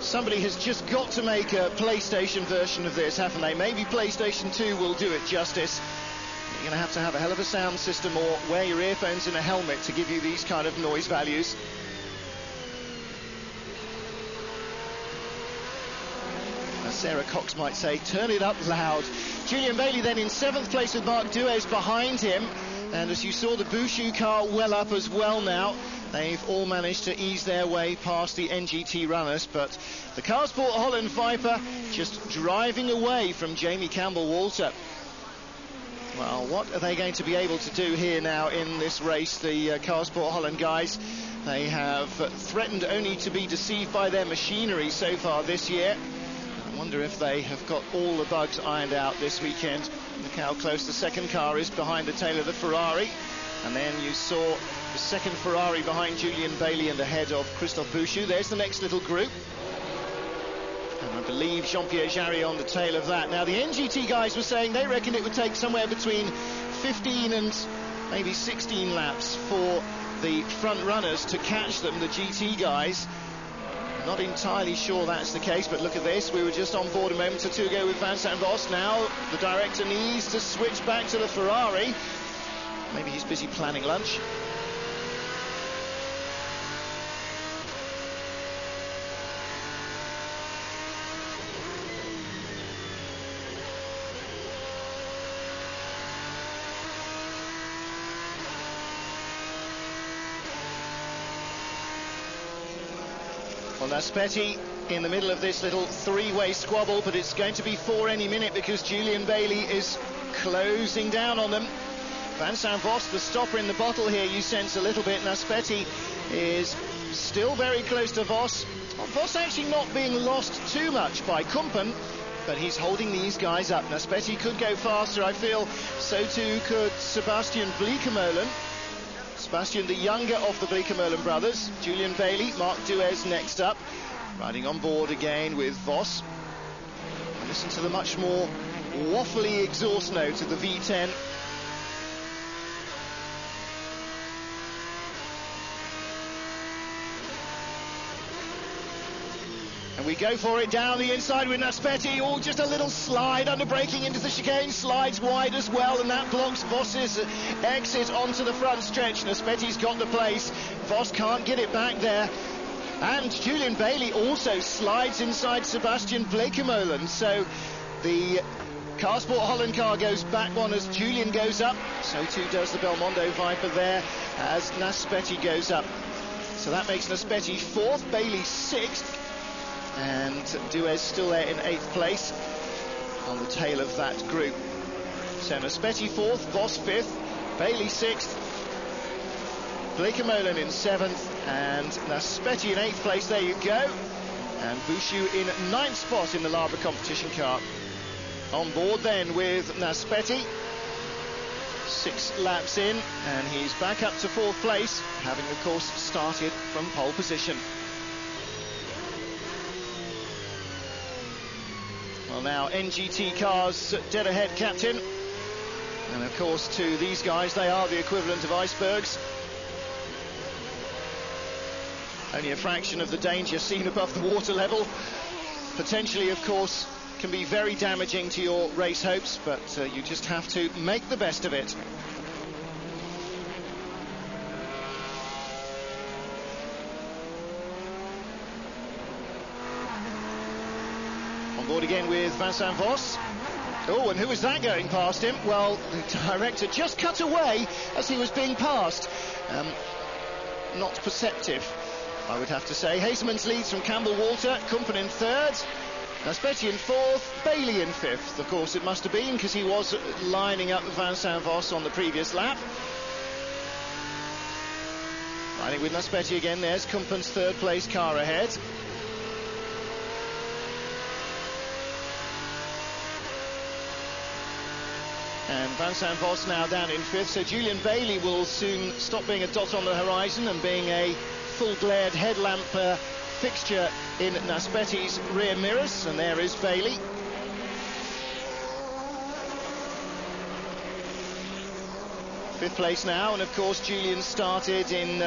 somebody has just got to make a PlayStation version of this, haven't they? Maybe PlayStation 2 will do it justice. You're going to have a hell of a sound system or wear your earphones in a helmet to give you these kind of noise values. As Sarah Cox might say, turn it up loud. Julian Bailey then in 7th place with Marc Duez behind him. And as you saw, the Bouchou car well up as well now. They've all managed to ease their way past the NGT runners, but the Carsport Holland Viper just driving away from Jamie Campbell-Walter. Well, what are they going to be able to do here now in this race, the Carsport Holland guys? They have threatened only to be deceived by their machinery so far this year. I wonder if they have got all the bugs ironed out this weekend. Look how close the second car is behind the tail of the Ferrari. And then you saw the second Ferrari behind Julian Bailey and ahead of Christophe Bouchou. There's the next little group. And I believe Jean-Pierre Jarry on the tail of that. Now, the NGT guys were saying they reckon it would take somewhere between 15 and maybe 16 laps for the front runners to catch them, the GT guys. Not entirely sure that's the case, but look at this. We were just on board a moment or two ago with Vincent Vos. Now the director needs to switch back to the Ferrari. Maybe he's busy planning lunch. Well, Naspetti in the middle of this little three-way squabble, but it's going to be 4 any minute because Julian Bailey is closing down on them. Vincent Vos, the stopper in the bottle here, you sense a little bit. Naspetti is still very close to Vos. Well, Vos actually not being lost too much by Kumpen, but he's holding these guys up. Naspetti could go faster, I feel. So too could Sebastian Bleekemolen. Sebastian, the younger of the Bleekemolen brothers. Julian Bailey, Marc Duez next up. Riding on board again with Vos. Listen to the much more waffly exhaust note of the V10. And we go for it down the inside with Naspetti. Oh, just a little slide under braking into the chicane. Slides wide as well, and that blocks Vos's exit onto the front stretch. Naspetti's got the place. Vos can't get it back there. And Julian Bailey also slides inside Sebastian Bleekemolen. So the Carsport Holland car goes back one as Julian goes up. So too does the Belmondo Viper there as Naspetti goes up. So that makes Naspetti 4th, Bailey 6th. And Duez still there in 8th place on the tail of that group. So Naspetti 4th, Vos 5th, Bailey 6th, Bleekemolen in 7th, and Naspetti in 8th place. There you go. And Bouchou in 9th spot in the Labour competition car. On board then with Naspetti. 6 laps in, and he's back up to 4th place, having of course started from pole position. Well, now NGT cars dead ahead, captain. And of course to these guys, they are the equivalent of icebergs. Only a fraction of the danger seen above the water level. Potentially, of course, can be very damaging to your race hopes, but you just have to make the best of it. On board again with Vincent Vos. Oh, and who was that going past him? Well, the director just cut away as he was being passed. Not perceptive, I would have to say. Hasemans leads from Campbell-Walter, Kumpen in 3rd, Naspetti in 4th, Bailey in 5th. Of course, it must have been, because he was lining up with Vincent Vos on the previous lap. Riding with Naspetti again, there's Kumpen's 3rd place car ahead. And Vincent Vos now down in 5th, so Julian Bailey will soon stop being a dot on the horizon and being a full-glared headlamp fixture in Naspetti's rear mirrors, and there is Bailey. Fifth place now, and of course Julian started in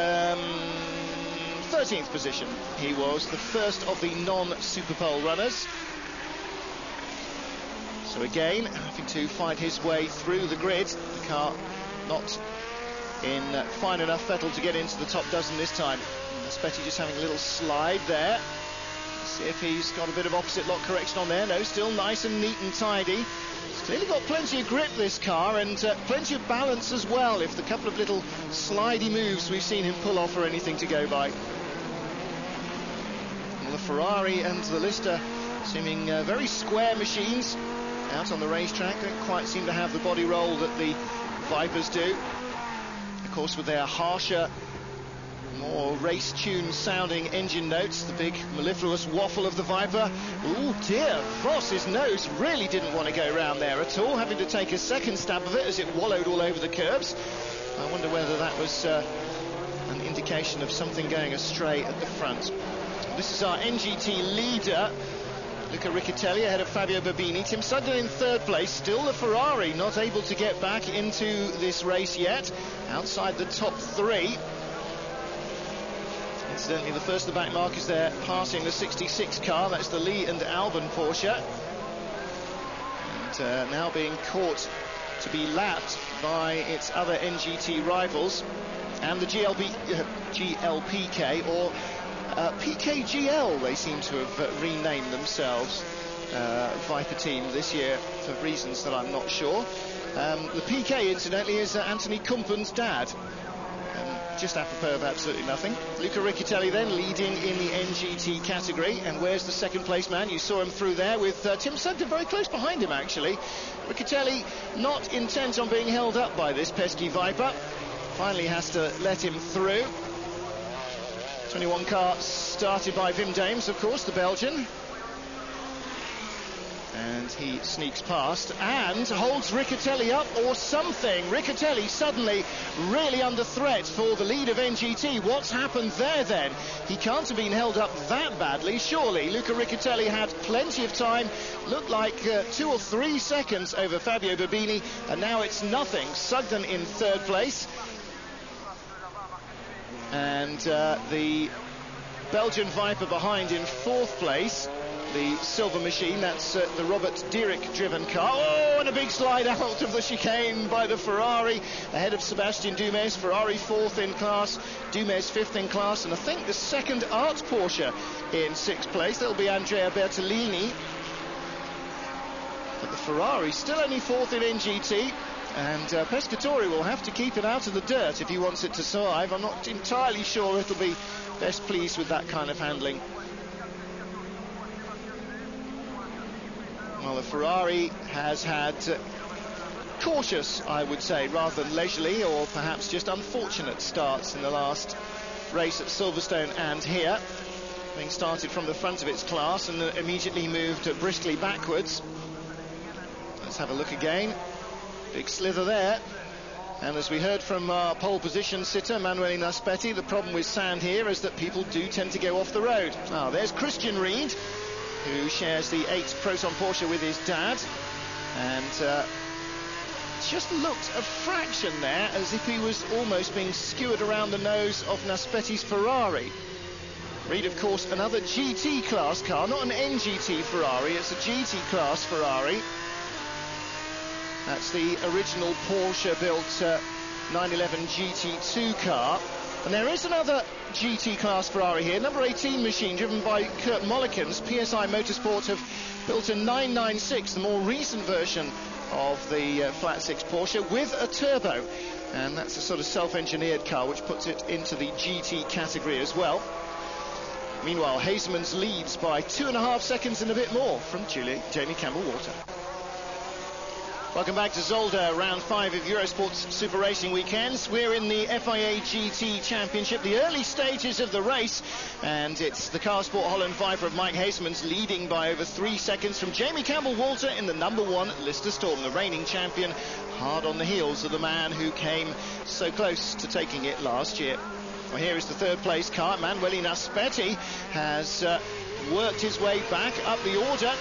13th position. He was the first of the non-Superpole runners. So again, having to find his way through the grid. The car not in fine enough fettle to get into the top dozen this time. Naspetti just having a little slide there. See if he's got a bit of opposite lock correction on there. No, still nice and neat and tidy. He's clearly got plenty of grip, this car, and plenty of balance as well, if the couple of little slidey moves we've seen him pull off are anything to go by. Well, the Ferrari and the Lister seeming very square machines out on the racetrack. Don't quite seem to have the body roll that the Vipers do. Of course, with their harsher, more race-tuned sounding engine notes, the big mellifluous waffle of the Viper. Oh dear, Voss's nose really didn't want to go round there at all, having to take a second stab of it as it wallowed all over the curbs. I wonder whether that was an indication of something going astray at the front. This is our NGT leader, Luca Riccitelli, ahead of Fabio Babini. Tim Sugden in third place. Still the Ferrari not able to get back into this race yet, outside the top three. Incidentally, the first of the back markers there passing the 66 car. That's the Lee and Albon Porsche. And now being caught to be lapped by its other NGT rivals. And the GLPK, or PKGL, they seem to have renamed themselves, Viper team this year for reasons that I'm not sure. The PK, incidentally, is Anthony Kumpen's dad. Just apropos of absolutely nothing. Luca Riccitelli then leading in the NGT category. And where's the second place man? You saw him through there with Tim Sugden very close behind him, actually. Riccitelli not intent on being held up by this pesky Viper. Finally has to let him through. 21 car started by Wim Dames, of course, the Belgian. And he sneaks past and holds Riccitelli up or something. Riccitelli suddenly really under threat for the lead of NGT. What's happened there then? He can't have been held up that badly, surely. Luca Riccitelli had plenty of time, looked like 2 or 3 seconds over Fabio Babini, and now it's nothing. Sugden in third place. And the Belgian Viper behind in fourth place. The silver machine, that's the Robert Dietrich-driven car. Oh, and a big slide out of the chicane by the Ferrari, ahead of Sebastian Dumes. Ferrari fourth in class, Dumes fifth in class, and I think the second Art Porsche in sixth place. That'll be Andrea Bertolini. But the Ferrari still only fourth in NGT, and Pescatori will have to keep it out of the dirt if he wants it to survive. I'm not entirely sure it'll be best pleased with that kind of handling. Well, the Ferrari has had cautious, I would say, rather than leisurely, or perhaps just unfortunate starts in the last race at Silverstone and here. Having started from the front of its class and immediately moved briskly backwards. Let's have a look again. Big slither there. And as we heard from our pole position sitter, Manuele Naspetti, the problem with sand here is that people do tend to go off the road. Ah, there's Christian Ried, who shares the 8 Proton Porsche with his dad, and just looked a fraction there as if he was almost being skewered around the nose of Naspetti's Ferrari. Reed, of course, another GT class car, not an NGT Ferrari, it's a GT class Ferrari. That's the original Porsche built 911 GT2 car. And there is another GT class Ferrari here, number 18 machine driven by Kurt Mollikens. PSI Motorsport have built a 996, the more recent version of the flat six Porsche with a turbo, and that's a sort of self-engineered car which puts it into the GT category as well. Meanwhile, Hasemans leads by 2.5 seconds and a bit more from Jamie Campbell-Walter. Welcome back to Zolder, round 5 of Eurosport's Super Racing Weekends. We're in the FIA GT Championship, the early stages of the race, and it's the Car Sport Holland Viper of Mike Hasemans leading by over 3 seconds from Jamie Campbell-Walter in the number 1 Lister Storm, the reigning champion, hard on the heels of the man who came so close to taking it last year. Well, here is the third place car. Manuele Naspetti has worked his way back up the order.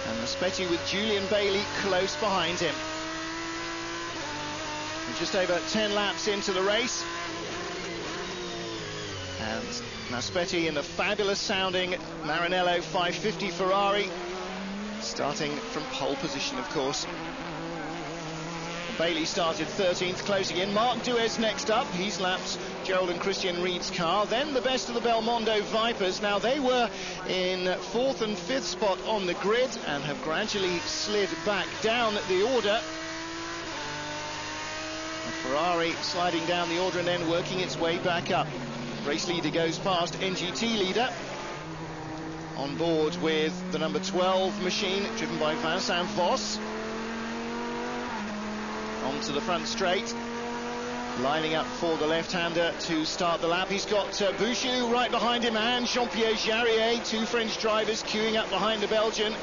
And Naspetti with Julian Bailey close behind him. And just over 10 laps into the race. And Naspetti in the fabulous sounding Maranello 550 Ferrari, starting from pole position, of course. Bailey started 13th, closing in. Mark Duez next up. He's lapped Gerald and Christian Reed's car. Then the best of the Belmondo Vipers. Now they were in 4th and 5th spot on the grid and have gradually slid back down the order. The Ferrari sliding down the order and then working its way back up. Race leader goes past NGT leader. On board with the number 12 machine, driven by Vincent Vos. Onto the front straight, lining up for the left-hander to start the lap. He's got Bouchou right behind him and Jean-Pierre Jarier, two French drivers queuing up behind the Belgian.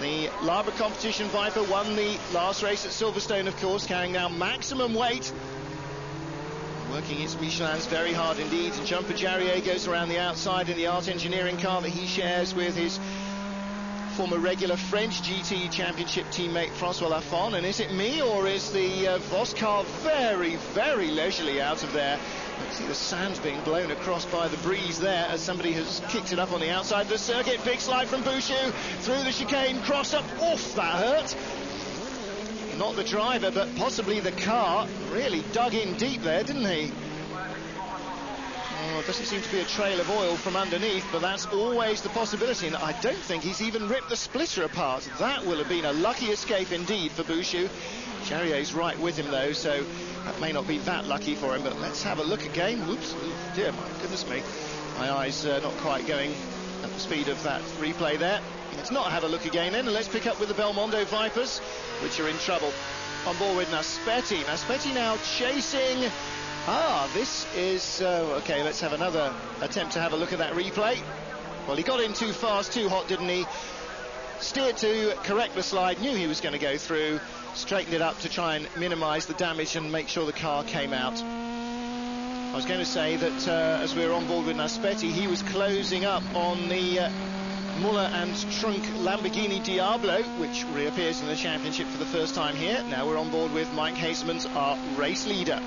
The Labre competition Viper won the last race at Silverstone, of course, carrying now maximum weight. Working its Michelins very hard indeed. And Jean-Pierre Jarier goes around the outside in the Art Engineering car that he shares with his former regular French GT Championship teammate Francois Lafon. And is it me, or is the Vos car very, very leisurely out of there? You can see the sand being blown across by the breeze there as somebody has kicked it up on the outside of the circuit. Big slide from Bouchou through the chicane, cross up. Oof, that hurt. Not the driver, but possibly the car. Really dug in deep there, didn't he? Oh, it doesn't seem to be a trail of oil from underneath, but that's always the possibility. And I don't think he's even ripped the splitter apart. That will have been a lucky escape indeed for Bouchou. Charrier's right with him, though, so that may not be that lucky for him. But let's have a look again. Whoops, oh dear, my goodness me. My eyes not quite going at the speed of that replay there. Let's not have a look again then, and let's pick up with the Belmondo Vipers, which are in trouble. On board with Naspetti. Naspetti now chasing. This is... OK, let's have another attempt to have a look at that replay. Well, he got in too fast, too hot, didn't he? Steered to correct the slide, knew he was going to go through, straightened it up to try and minimise the damage and make sure the car came out. I was going to say that as we were on board with Naspetti, he was closing up on the Muller and Trunk Lamborghini Diablo, which reappears in the championship for the first time here. Now we're on board with Mike Hasemans, our race leader.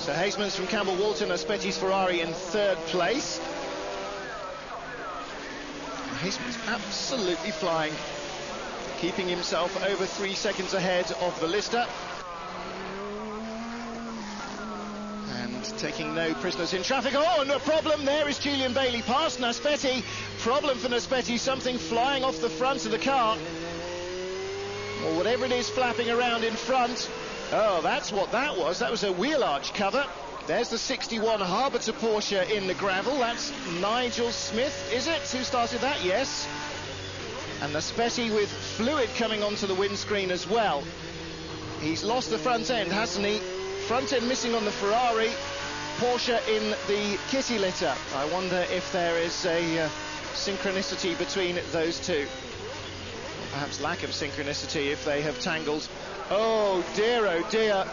So Hasemans from Campbell Walton, Naspetti's Ferrari in 3rd place. Hasemans absolutely flying, keeping himself over 3 seconds ahead of the Lister. And taking no prisoners in traffic. Oh, no problem. There is Julian Bailey past Naspetti. Problem for Naspetti, something flying off the front of the car. Or whatever it is flapping around in front. Oh, that's what that was. That was a wheel arch cover. There's the 61 Harbour Porsche in the gravel. That's Nigel Smith, is it, who started that? Yes. And Naspetti with fluid coming onto the windscreen as well. He's lost the front end, hasn't he? Front end missing on the Ferrari. Porsche in the kitty litter. I wonder if there is a synchronicity between those two. Or perhaps lack of synchronicity if they have tangled. Oh dear,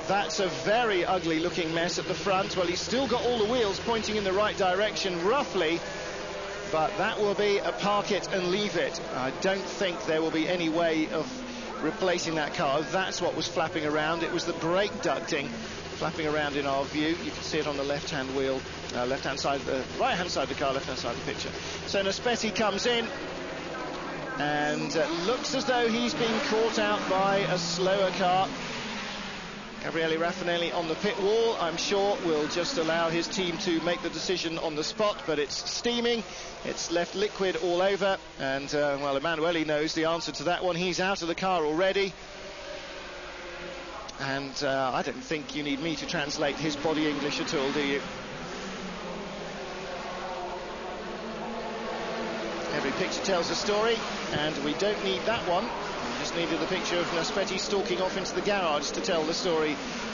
that's a very ugly looking mess at the front. Well, he's still got all the wheels pointing in the right direction roughly, but that will be a park it and leave it. I don't think there will be any way of replacing that car. That's what was flapping around. It was the brake ducting flapping around in our view. You can see it on the left-hand wheel, left-hand side, the right-hand side of the car, left-hand side of the picture. So Naspetti comes in and looks as though he's been caught out by a slower car. Gabriele Raffinelli on the pit wall, I'm sure, will just allow his team to make the decision on the spot, but it's steaming, it's left liquid all over, and, well, Emanuele knows the answer to that one. He's out of the car already, and I don't think you need me to translate his body English at all, do you? Every picture tells a story, and we don't need that one. We just needed the picture of Naspetti stalking off into the garage to tell the story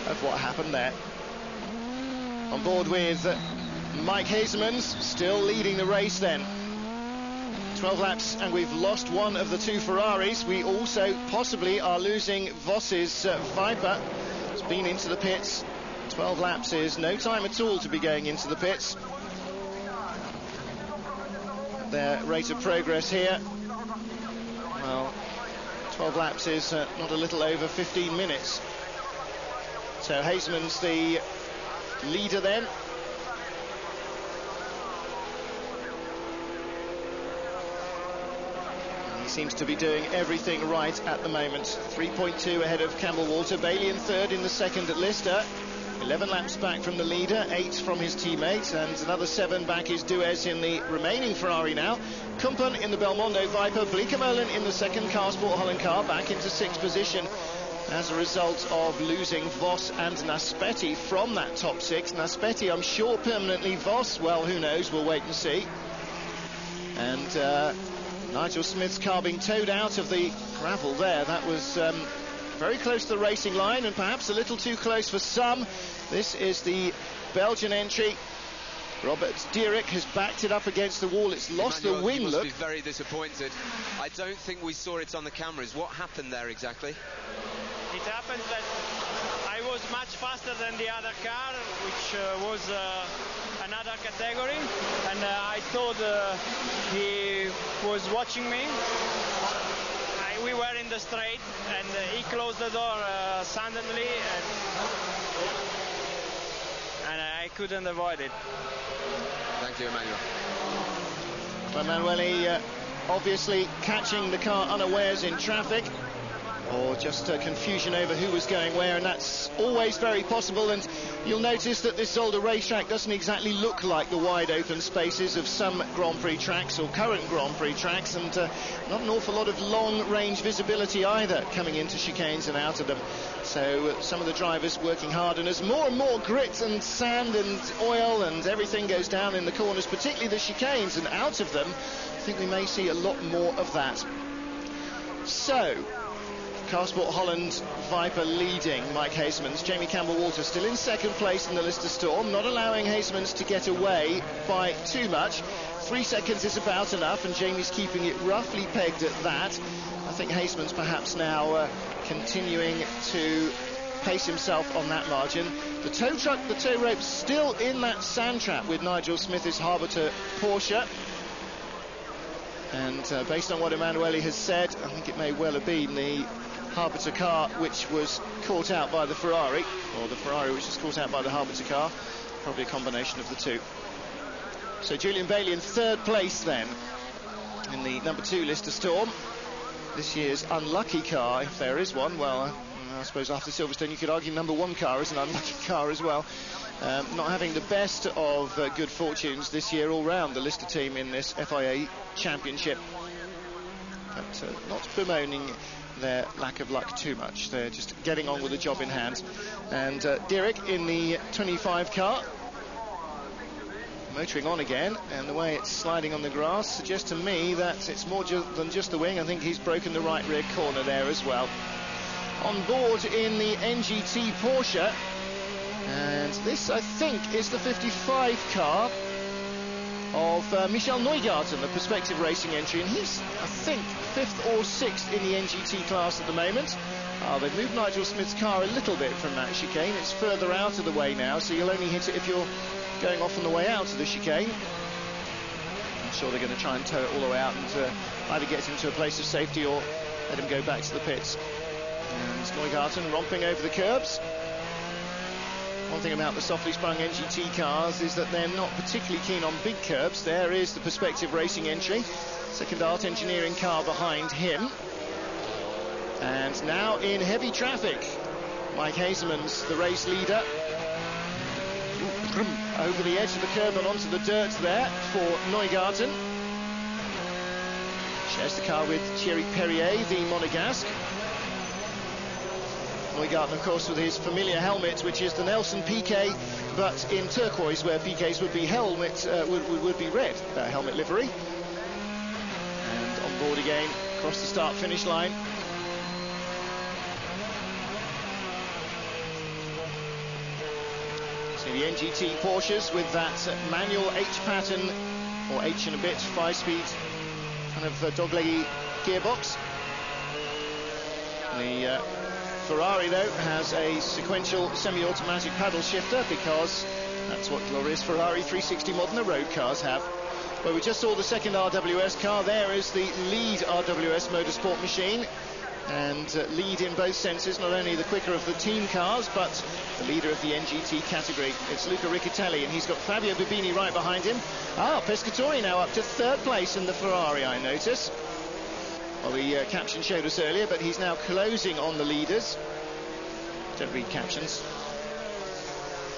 of what happened there. On board with Mike Hasemans, still leading the race then. 12 laps, and we've lost one of the two Ferraris. We also possibly are losing Vos's Viper. It's been into the pits. 12 laps is no time at all to be going into the pits. Their rate of progress here, well, 12 laps is not a little over 15 minutes. So Haseman's the leader then. And he seems to be doing everything right at the moment. 3.2 ahead of Campbell Walter. Bailey in third, in the second at Lister. 11 laps back from the leader, 8 from his teammates, and another 7 back is Duez in the remaining Ferrari now. Kumpen in the Belmondo Viper, Bleekemolen in the second Car Sport Holland car, back into 6th position as a result of losing Vos and Naspetti from that top 6. Naspetti, I'm sure, permanently. Vos, well, who knows, we'll wait and see. And Nigel Smith's car being towed out of the gravel there. That was very close to the racing line, and perhaps a little too close for some. This is the Belgian entry. Robert Dierik has backed it up against the wall. It's lost the wing, you must look. be very disappointed. I don't think we saw it on the cameras. What happened there exactly? It happened that I was much faster than the other car, which was another category, and I thought he was watching me. We were in the straight, and he closed the door suddenly, and I couldn't avoid it. Thank you, Emmanuel. Emanuele obviously catching the car unawares in traffic, or just confusion over who was going where, and that's always very possible. And you'll notice that this Zolder racetrack doesn't exactly look like the wide open spaces of some Grand Prix tracks or current Grand Prix tracks, and not an awful lot of long range visibility either coming into chicanes and out of them. So some of the drivers working hard, and as more and more grit and sand and oil and everything goes down in the corners, particularly the chicanes and out of them, I think we may see a lot more of that. So Car Sport Holland Viper leading Mike Hasemans. Jamie Campbell-Walter still in second place in the Lister Storm, not allowing Hasemans to get away by too much. 3 seconds is about enough, and Jamie's keeping it roughly pegged at that. I think Hasemans perhaps now continuing to pace himself on that margin. The tow truck, the tow rope, still in that sand trap with Nigel Smith's Harbour Porsche. And based on what Emanuele has said, I think it may well have been the Harbour car which was caught out by the Ferrari, or the Ferrari which was caught out by the Harbour car. Probably a combination of the two. So Julian Bailey in third place then in the number 2 Lister Storm. This year's unlucky car, if there is one. Well, I suppose after Silverstone you could argue number 1 car is an unlucky car as well. Not having the best of good fortunes this year all round, the Lister team in this FIA Championship. But not bemoaning their lack of luck too much. They're just getting on with the job in hand. And Dierik in the 25 car, motoring on again, and the way it's sliding on the grass suggests to me that it's more than just the wing. I think he's broken the right rear corner there as well. On board in the NGT Porsche, and this I think is the 55 car of Michel Neugarten, the Perspective Racing entry, and he's, I think, 5th or 6th in the NGT class at the moment. They've moved Nigel Smith's car a little bit from that chicane. It's further out of the way now, so you'll only hit it if you're going off on the way out of the chicane. I'm sure they're going to try and tow it all the way out and either get him to a place of safety or let him go back to the pits. And Neugarten romping over the curbs. One thing about the softly sprung NGT cars is that they're not particularly keen on big curbs. There is the Perspective Racing entry, Second Art Engineering car behind him. And now in heavy traffic, Mike Hasemans, the race leader, over the edge of the curb and onto the dirt there for Neugarten. Shares the car with Thierry Perrier, the Monegasque. Neugarten, of course, with his familiar helmet, which is the Nelson Piquet, but in turquoise, where Piquet's would be helmet would be red, helmet livery. And on board again, across the start-finish line. So the NGT Porsches with that manual H pattern, or H and a bit, 5-speed kind of dogleggy gearbox. The Ferrari, though, has a sequential semi-automatic paddle shifter, because that's what glorious Ferrari 360 Modena road cars have. Well, we just saw the second RWS car. There is the lead RWS Motorsport machine. and lead in both senses, not only the quicker of the team cars, but the leader of the NGT category. It's Luca Riccitelli, and he's got Fabio Bibini right behind him. Pescatori now up to third place in the Ferrari, I notice. Well, the caption showed us earlier, but he's now closing on the leaders. Don't read captions.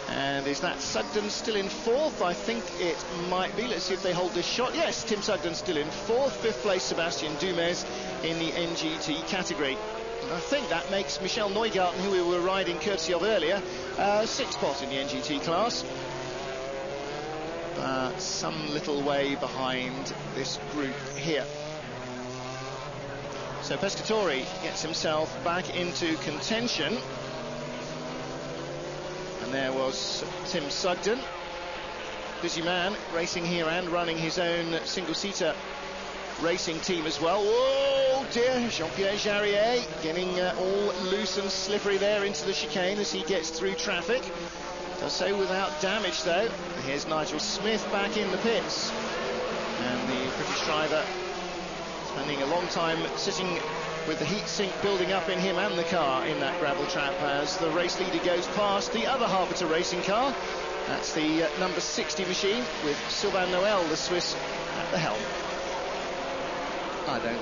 And is that Sugden still in fourth? I think it might be. Let's see if they hold this shot. Yes, Tim Sugden still in fourth. Fifth place, Sebastian Dumez in the NGT category. And I think that makes Michel Neugarten, who we were riding courtesy of earlier, sixth spot in the NGT class. But some little way behind this group here. So Pescatori gets himself back into contention. And there was Tim Sugden, busy man, racing here and running his own single-seater racing team as well. Oh dear, Jean-Pierre Jarier getting all loose and slippery there into the chicane as he gets through traffic. Does so without damage though. Here's Nigel Smith back in the pits. And the British driver spending a long time sitting with the heat sink building up in him and the car in that gravel trap as the race leader goes past the other Harbinger racing car. That's the number 60 machine with Sylvain Noël, the Swiss, at the helm. I don't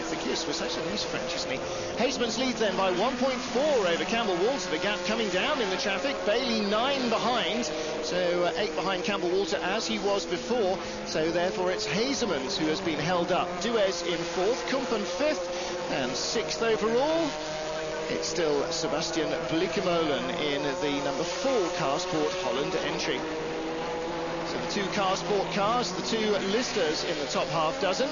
think he's Swiss, actually he's French, isn't he? Hasemans leads then by 1.4 over Campbell Walter. The gap coming down in the traffic. Bailey 9 behind, so 8 behind Campbell Walter as he was before. So therefore it's Hasemans who has been held up. Duez in fourth, Kumpen fifth, and sixth overall. It's still Sebastian Bleekemolen in the number 4 Carsport Holland entry. So the 2 Carsport cars, the 2 listers in the top half dozen.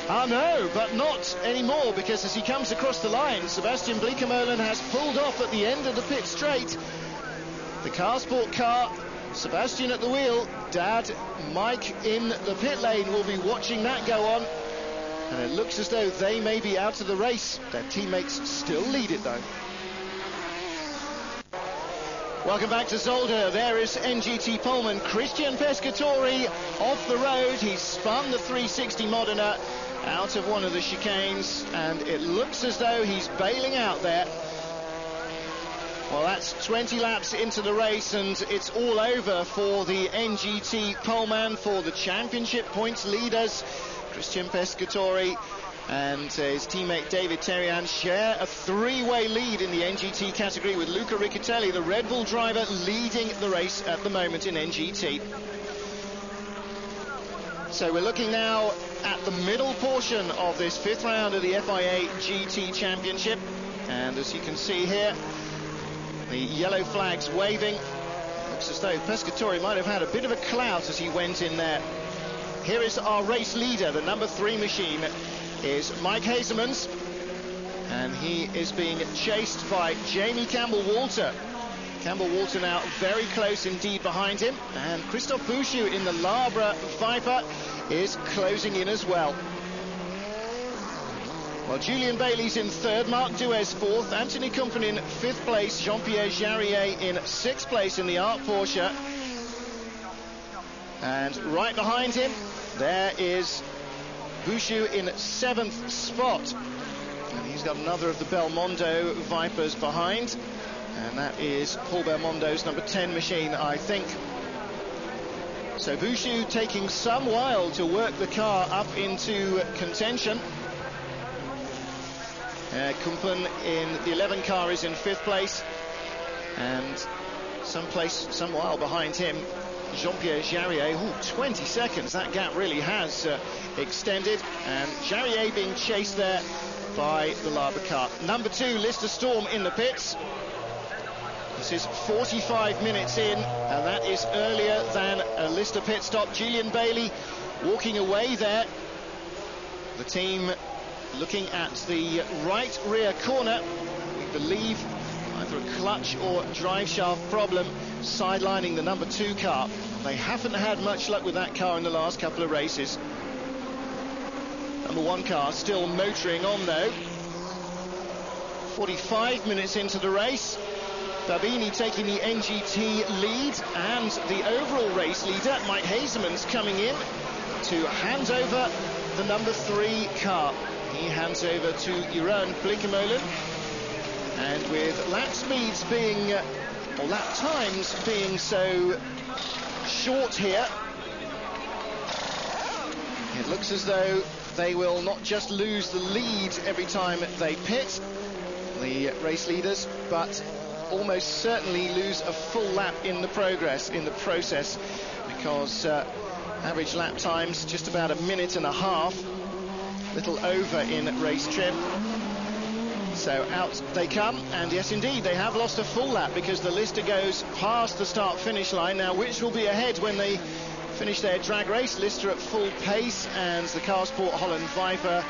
No, but not anymore, because as he comes across the line, Sebastian Bleekemolen has pulled off at the end of the pit straight. The Carsport car, Sebastian at the wheel, Dad, Mike in the pit lane will be watching that go on. And it looks as though they may be out of the race. Their teammates still lead it though. Welcome back to Zolder. There is NGT poleman Christian Pescatori off the road. He's spun the 360 Modena out of one of the chicanes, and it looks as though he's bailing out there. Well, that's 20 laps into the race, and it's all over for the NGT poleman, for the championship points leaders. Christian Pescatori and his teammate David Terrian share a 3-way lead in the NGT category, with Luca Riccitelli, the Red Bull driver, leading the race at the moment in NGT. So we're looking now at the middle portion of this 5th round of the FIA GT Championship, and as you can see here, the yellow flags waving. Looks as though Pescatori might have had a bit of a clout as he went in there. Here is our race leader. The number 3 machine is Mike Hasemans, and he is being chased by Jamie Campbell-Walter. Campbell-Walter now very close indeed behind him, and Christophe Bouchou in the Labre Viper is closing in as well. Well, Julian Bailey's in third, Mark Duez fourth, Anthony Kumpen in 5th place, Jean-Pierre Jarier in 6th place in the Art Porsche. And right behind him, there is Bouchou in 7th spot. And he's got another of the Belmondo Vipers behind. And that is Paul Belmondo's number 10 machine, I think. So Bouchou taking some while to work the car up into contention. Kumpen in the 11 car is in 5th place. And some while behind him, Jean-Pierre Jarier. 20 seconds, that gap really has extended, and Jarier being chased there by the Labre car. Number 2, Lister Storm in the pits. This is 45 minutes in, and that is earlier than a Lister pit stop. Julian Bailey walking away there. The team looking at the right rear corner. We believe either a clutch or drive shaft problem sidelining the number 2 car. They haven't had much luck with that car in the last couple of races. Number 1 car still motoring on though. 45 minutes into the race. Babini taking the NGT lead, and the overall race leader, Mike Hasemans, coming in to hand over the number 3 car. He hands over to Jeroen Bleekemolen. And with lap speeds being, or lap times being so short here, it looks as though they will not just lose the lead every time they pit, the race leaders, but almost certainly lose a full lap in the process, because average lap times just about a minute and a half, little over in race trim. So out they come, and yes indeed they have lost a full lap, because the Lister goes past the start finish line. Now which will be ahead when they finish their drag race? Lister at full pace and the Carsport Holland Viper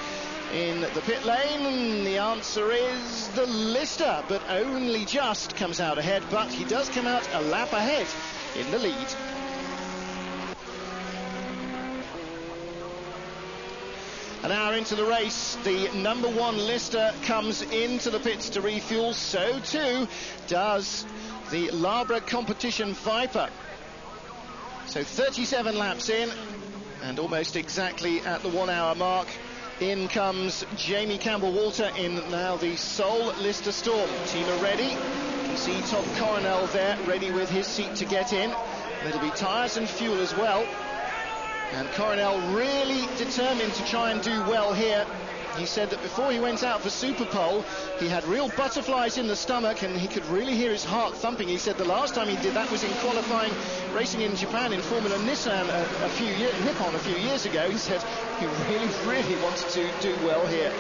in the pit lane. The answer is the Lister, but only just comes out ahead, but he does come out a lap ahead in the lead. An hour into the race, the number one Lister comes into the pits to refuel. So too does the Labra Competition Viper. So 37 laps in, and almost exactly at the 1 hour mark, in comes Jamie Campbell-Walter in now the sole Lister Storm. Team are ready. You can see Tom Coronel there, ready with his seat to get in. It'll be tyres and fuel as well. And Coronel really determined to try and do well here. He said that before he went out for Superpole, he had real butterflies in the stomach and he could really hear his heart thumping. He said the last time he did that was in qualifying, racing in Japan in Formula Nissan Nippon a few years ago. He said he really wanted to do well here.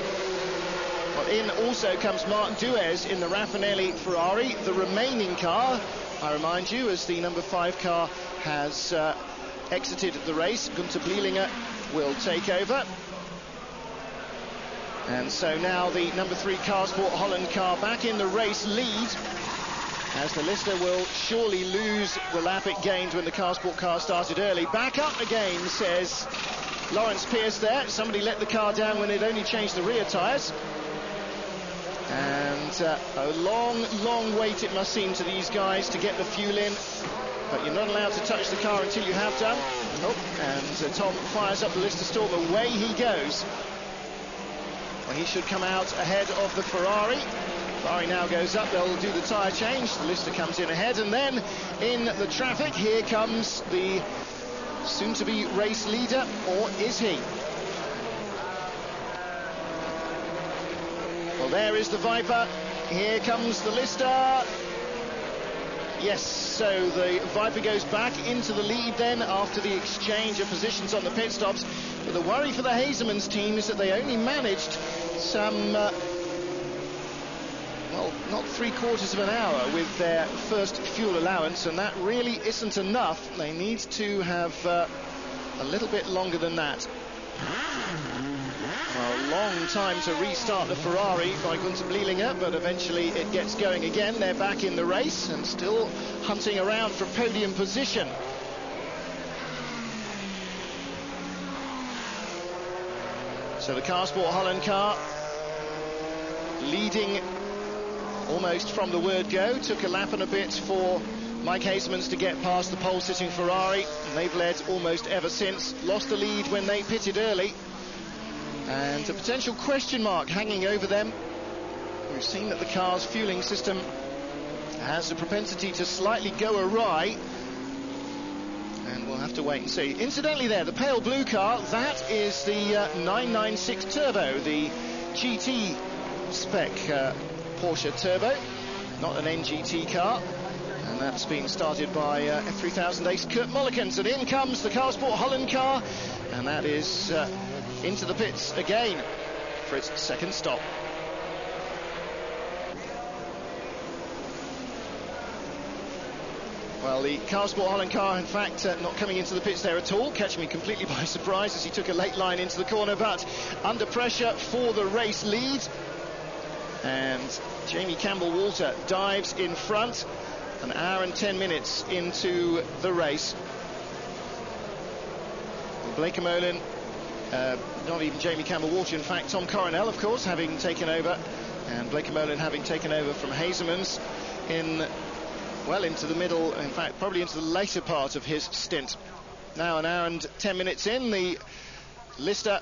Well, in also comes Mark Duez in the Raffinelli Ferrari, the remaining car, I remind you, as the number 5 car has exited the race. Gunther Blielinger will take over. And so now the number 3 Carsport Holland car back in the race lead, as the Lister will surely lose the lap it gained when the Carsport car started early. Back up again, says Lawrence Pierce there. Somebody let the car down when it only changed the rear tyres. And a long wait it must seem to these guys to get the fuel in. But you're not allowed to touch the car until you have done. Oh, and Tom fires up the Lister Storm. Away he goes. Well, he should come out ahead of the Ferrari. Ferrari now goes up. They'll do the tyre change. The Lister comes in ahead. And then in the traffic, here comes the soon-to-be race leader. Or is he? Well, there is the Viper. Here comes the Lister. Yes, so the Viper goes back into the lead then after the exchange of positions on the pit stops. But the worry for the Hazemans team is that they only managed some, well, not 3/4 of an hour with their first fuel allowance, and that really isn't enough. They need to have a little bit longer than that. A long time to restart the Ferrari by Gunther Blielinger, but eventually it gets going again. They're back in the race and still hunting around for podium position. So the Carsport Holland car leading almost from the word go. Took a lap and a bit for Mike Hazemans to get past the pole-sitting Ferrari, and they've led almost ever since. Lost the lead when they pitted early, and a potential question mark hanging over them. We've seen that the car's fueling system has a propensity to slightly go awry, and we'll have to wait and see. Incidentally there, the pale blue car, that is the 996 Turbo, the GT spec Porsche Turbo, not an NGT car. And that's been started by F3000 ace Kurt Mollikens. And in comes the Carsport Holland car, and that is into the pits again for its second stop. Well, the Carsport Holland car, in fact, not coming into the pits there at all, catching me completely by surprise as he took a late line into the corner, but under pressure for the race lead. And Jamie Campbell-Walter dives in front, an hour and 10 minutes into the race. Bleekemolen, not even Jamie Campbell-Walter, in fact, Tom Coronel, of course, having taken over, and Bleekemolen having taken over from Hazemans in, well, into the middle, in fact, probably into the later part of his stint. Now an hour and 10 minutes in, the Lister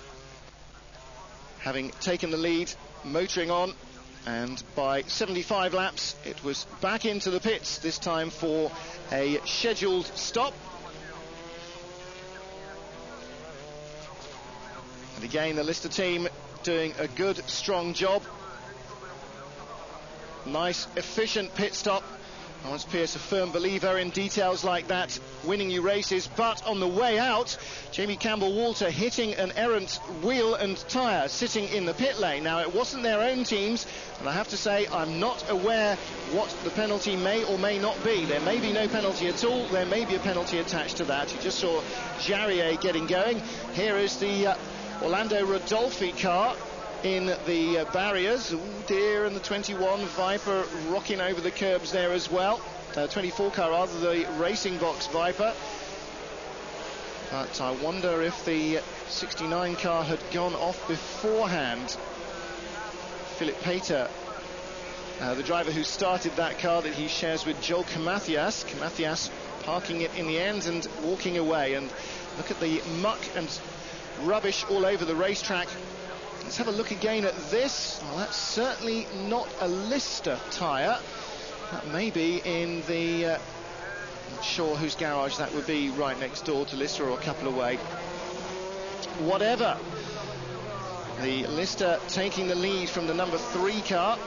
having taken the lead, motoring on, and by 75 laps it was back into the pits, this time for a scheduled stop. And again, the Lister team doing a good, strong job. Nice, efficient pit stop. Lawrence Pierce, a firm believer in details like that, winning you races. But on the way out, Jamie Campbell-Walter hitting an errant wheel and tyre sitting in the pit lane. Now, it wasn't their own team's, and I have to say I'm not aware what the penalty may or may not be. There may be no penalty at all. There may be a penalty attached to that. You just saw Jarrier getting going. Here is the Orlando Rodolfi car in the barriers. Oh dear, and the 21 Viper rocking over the curbs there as well. 24 car rather, the Racing Box Viper. But I wonder if the 69 car had gone off beforehand. Philip Pater, the driver who started that car that he shares with Joel Kamathias. Kamathias parking it in the end and walking away. And look at the muck and rubbish all over the racetrack. Let's have a look again at this. Well, that's certainly not a Lister tyre. That may be in the... not sure whose garage that would be, right next door to Lister or a couple away. Whatever. The Lister taking the lead from the number 3 car.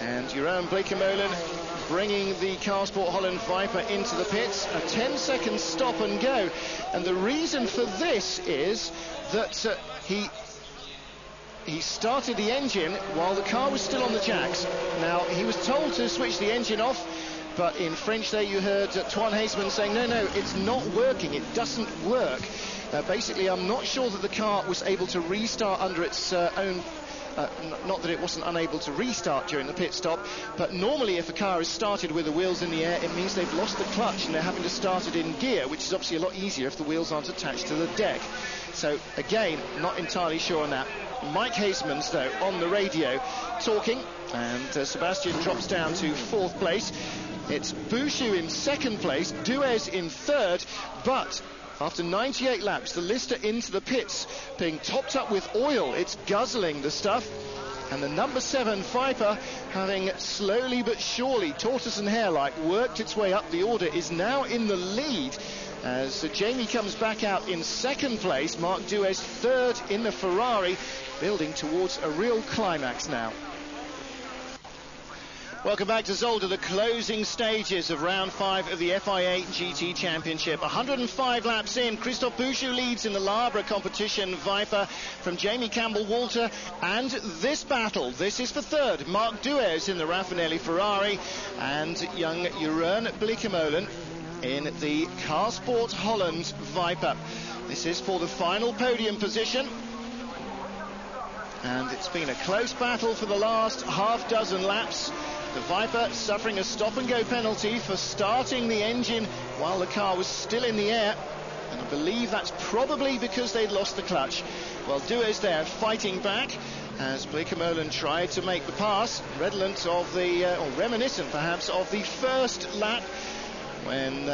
And Jeroen Bleekemolen bringing the Carsport Holland Viper into the pits. A 10-second stop and go. And the reason for this is that he started the engine while the car was still on the jacks. Now, he was told to switch the engine off, but in French there you heard Toine Haseman saying, no, it's not working, it doesn't work. Basically, I'm not sure that the car was able to restart under its own... not that it wasn't unable to restart during the pit stop, but normally if a car is started with the wheels in the air, it means they've lost the clutch and they're having to start it in gear, which is obviously a lot easier if the wheels aren't attached to the deck. So, again, not entirely sure on that. Mike Hasemans, though, on the radio, talking, and Sebastian drops down to 4th place. It's Bouchou in 2nd place, Duez in 3rd, but after 98 laps, the Lister into the pits, being topped up with oil. It's guzzling the stuff. And the number 7 Viper, having slowly but surely, tortoise and hare-like, worked its way up the order, is now in the lead. As Jamie comes back out in 2nd place, Marc Duez 3rd in the Ferrari, building towards a real climax now. Welcome back to Zolder, the closing stages of round 5 of the FIA GT Championship. 105 laps in, Christophe Bouchou leads in the Labre competition Viper from Jamie Campbell-Walter. And this battle, this is for 3rd, Marc Duez in the Raffinelli Ferrari and young Jeroen Bleekemolen in the Carsport Holland Viper. This is for the final podium position. And it's been a close battle for the last half dozen laps. The Viper suffering a stop-and-go penalty for starting the engine while the car was still in the air. And I believe that's probably because they'd lost the clutch. Well, Duez there fighting back as Bleekemolen tried to make the pass, redolent of the, or reminiscent perhaps, of the first lap when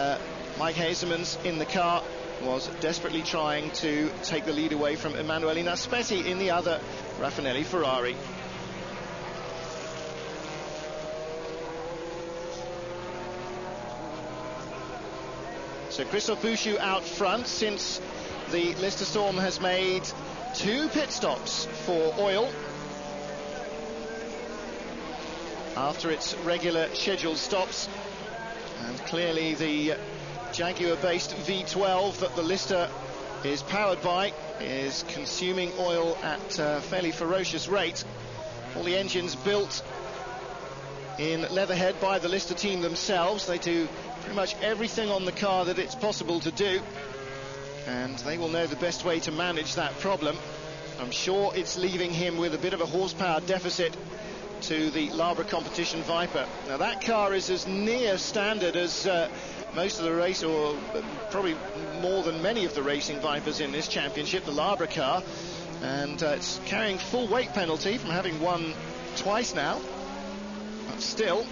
Mike Hasemans in the car was desperately trying to take the lead away from Emanuele Naspetti in the other Raffinelli Ferrari. So Christophe Bouchou out front since the Lister Storm has made 2 pit stops for oil after its regular scheduled stops. And clearly the Jaguar-based V12 that the Lister is powered by is consuming oil at a fairly ferocious rate. All the engines built in Leatherhead by the Lister team themselves. They do pretty much everything on the car that it's possible to do, and they will know the best way to manage that problem. I'm sure it's leaving him with a bit of a horsepower deficit to the Labre competition Viper. Now that car is as near standard as most of the race, or probably more than many of the racing Vipers in this championship, the Labre car, and it's carrying full weight penalty from having won twice now, but still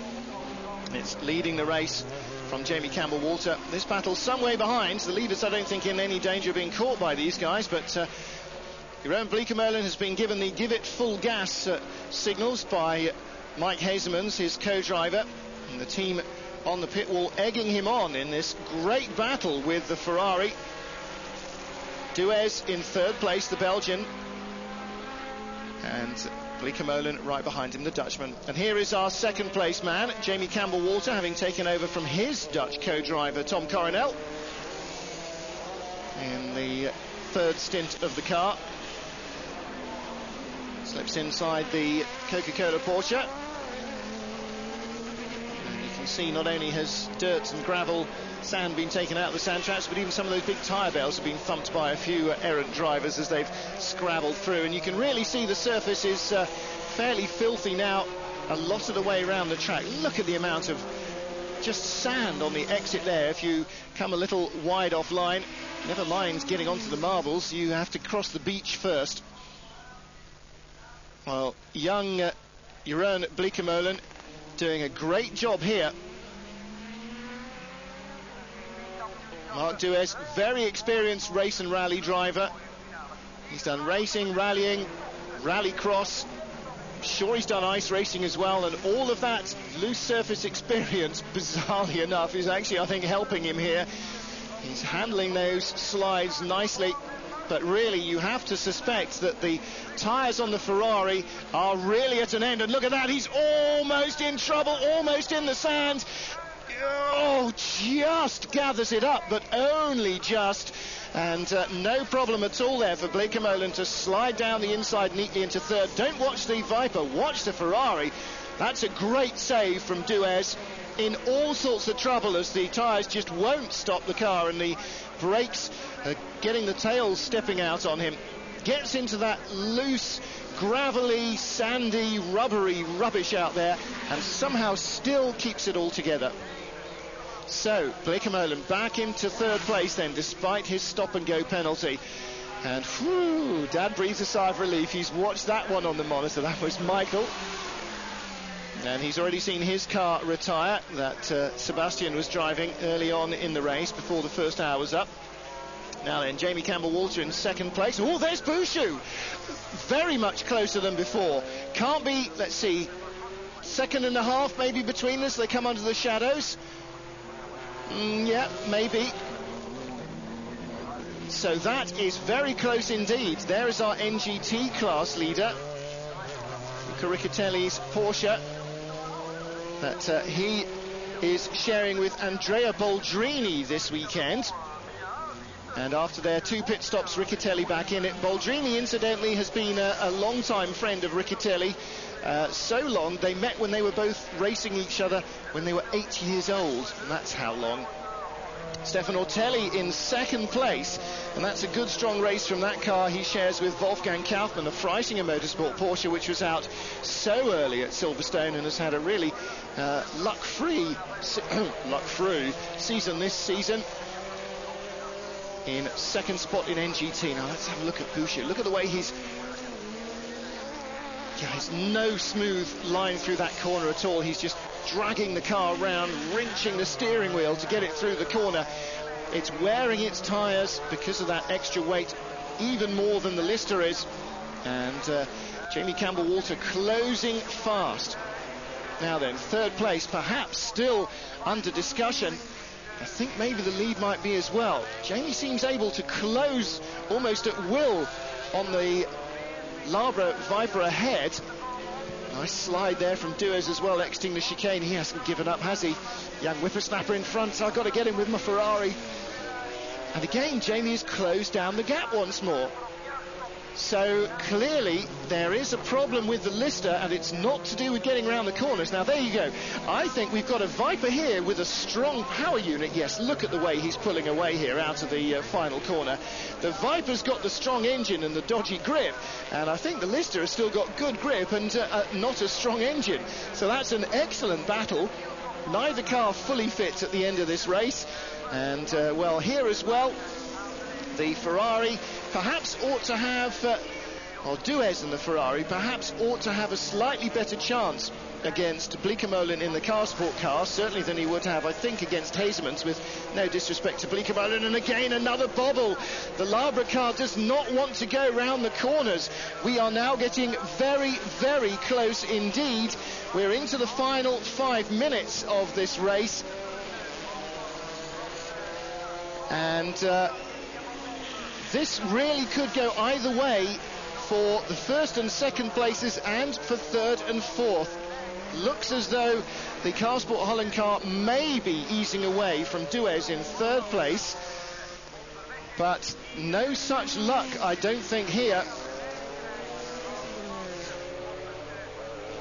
it's leading the race from Jamie Campbell-Walter. This battle some way behind. The leaders, I don't think, in any danger of being caught by these guys, but Jeroen Bleekemolen has been given the give it full gas signals by Mike Hazemans, his co-driver, and the team on the pit wall egging him on in this great battle with the Ferrari. Duez in third place, the Belgian, and Bleekemolen right behind him, the Dutchman. And here is our second place man, Jamie Campbell-Walter, having taken over from his Dutch co-driver Tom Coronel in the third stint of the car. Slips inside the Coca-Cola Porsche. And you can see not only has dirt and gravel, sand been taken out of the sand traps, but even some of those big tyre bales have been thumped by a few errant drivers as they've scrabbled through. And you can really see the surface is fairly filthy now a lot of the way around the track. Look at the amount of just sand on the exit there. If you come a little wide off line, never mind getting onto the marbles, you have to cross the beach first. Well, young Jeroen Bleekemolen doing a great job here. Mark Duez, very experienced race and rally driver. He's done racing, rallying, rallycross. I'm sure he's done ice racing as well, and all of that loose surface experience, bizarrely enough, is actually, I think, helping him here. He's handling those slides nicely, but really you have to suspect that the tyres on the Ferrari are really at an end. And look at that, he's almost in trouble, almost in the sand. Oh, just gathers it up, but only just. And no problem at all there for Bleekemolen to slide down the inside neatly into third. Don't watch the Viper, watch the Ferrari. That's a great save from Duez, in all sorts of trouble as the tyres just won't stop the car, and the brakes are getting the tails stepping out on him. Gets into that loose, gravelly, sandy, rubbery rubbish out there, and somehow still keeps it all together. So Bleekemolen back into third place then, despite his stop-and-go penalty. And whew, Dad breathes a sigh of relief. He's watched that one on the monitor. That was Michael. And he's already seen his car retire, that Sebastian was driving early on in the race before the first hour was up. Now then, Jamie Campbell-Walter in second place. Oh, there's Bouchou! Very much closer than before. Can't be, let's see, second and a half maybe between us. They come under the shadows. Yeah, maybe. So that is very close indeed. There is our NGT class leader, Riccatelli's Porsche, that he is sharing with Andrea Boldrini this weekend. And after their two pit stops, Riccatelli back in it. Boldrini, incidentally, has been a long-time friend of Riccatelli. So long, they met when they were both racing each other when they were 8 years old. And that's how long. Stefan Ortelli in second place, and that's a good strong race from that car he shares with Wolfgang Kaufmann, a Freisinger Motorsport Porsche, which was out so early at Silverstone and has had a really luck-free season this season. In second spot in NGT. Now let's have a look at Bouchou. Look at the way he's no smooth line through that corner at all. He's just dragging the car around, wrenching the steering wheel to get it through the corner. It's wearing its tyres because of that extra weight even more than the Lister is. And Jamie Campbell-Walter closing fast. Now then, third place, perhaps still under discussion. I think maybe the lead might be as well. Jamie seems able to close almost at will on the Labra Viper ahead. Nice slide there from Duez as well, exiting the chicane. He hasn't given up, has he? Young whippersnapper in front, so I've got to get him with my Ferrari. And again, Jamie has closed down the gap once more. So clearly there is a problem with the Lister, and it's not to do with getting around the corners. Now there you go. I think we've got a Viper here with a strong power unit. Yes, look at the way he's pulling away here out of the final corner. The Viper's got the strong engine and the dodgy grip, and I think the Lister has still got good grip and not a strong engine. So that's an excellent battle. Neither car fully fit at the end of this race. And well, here as well, the Ferrari perhaps ought to have Well, Duez and the Ferrari perhaps ought to have a slightly better chance against Bleekemolen in the car sport car, certainly than he would have, I think, against Hazemans, with no disrespect to Bleekemolen. And again, another bobble. The Labra car does not want to go round the corners. We are now getting very, very close indeed. We're into the final 5 minutes of this race. And this really could go either way for the first and second places and for third and fourth. Looks as though the Car Sport Holland car may be easing away from Duez in third place, but no such luck, I don't think, here.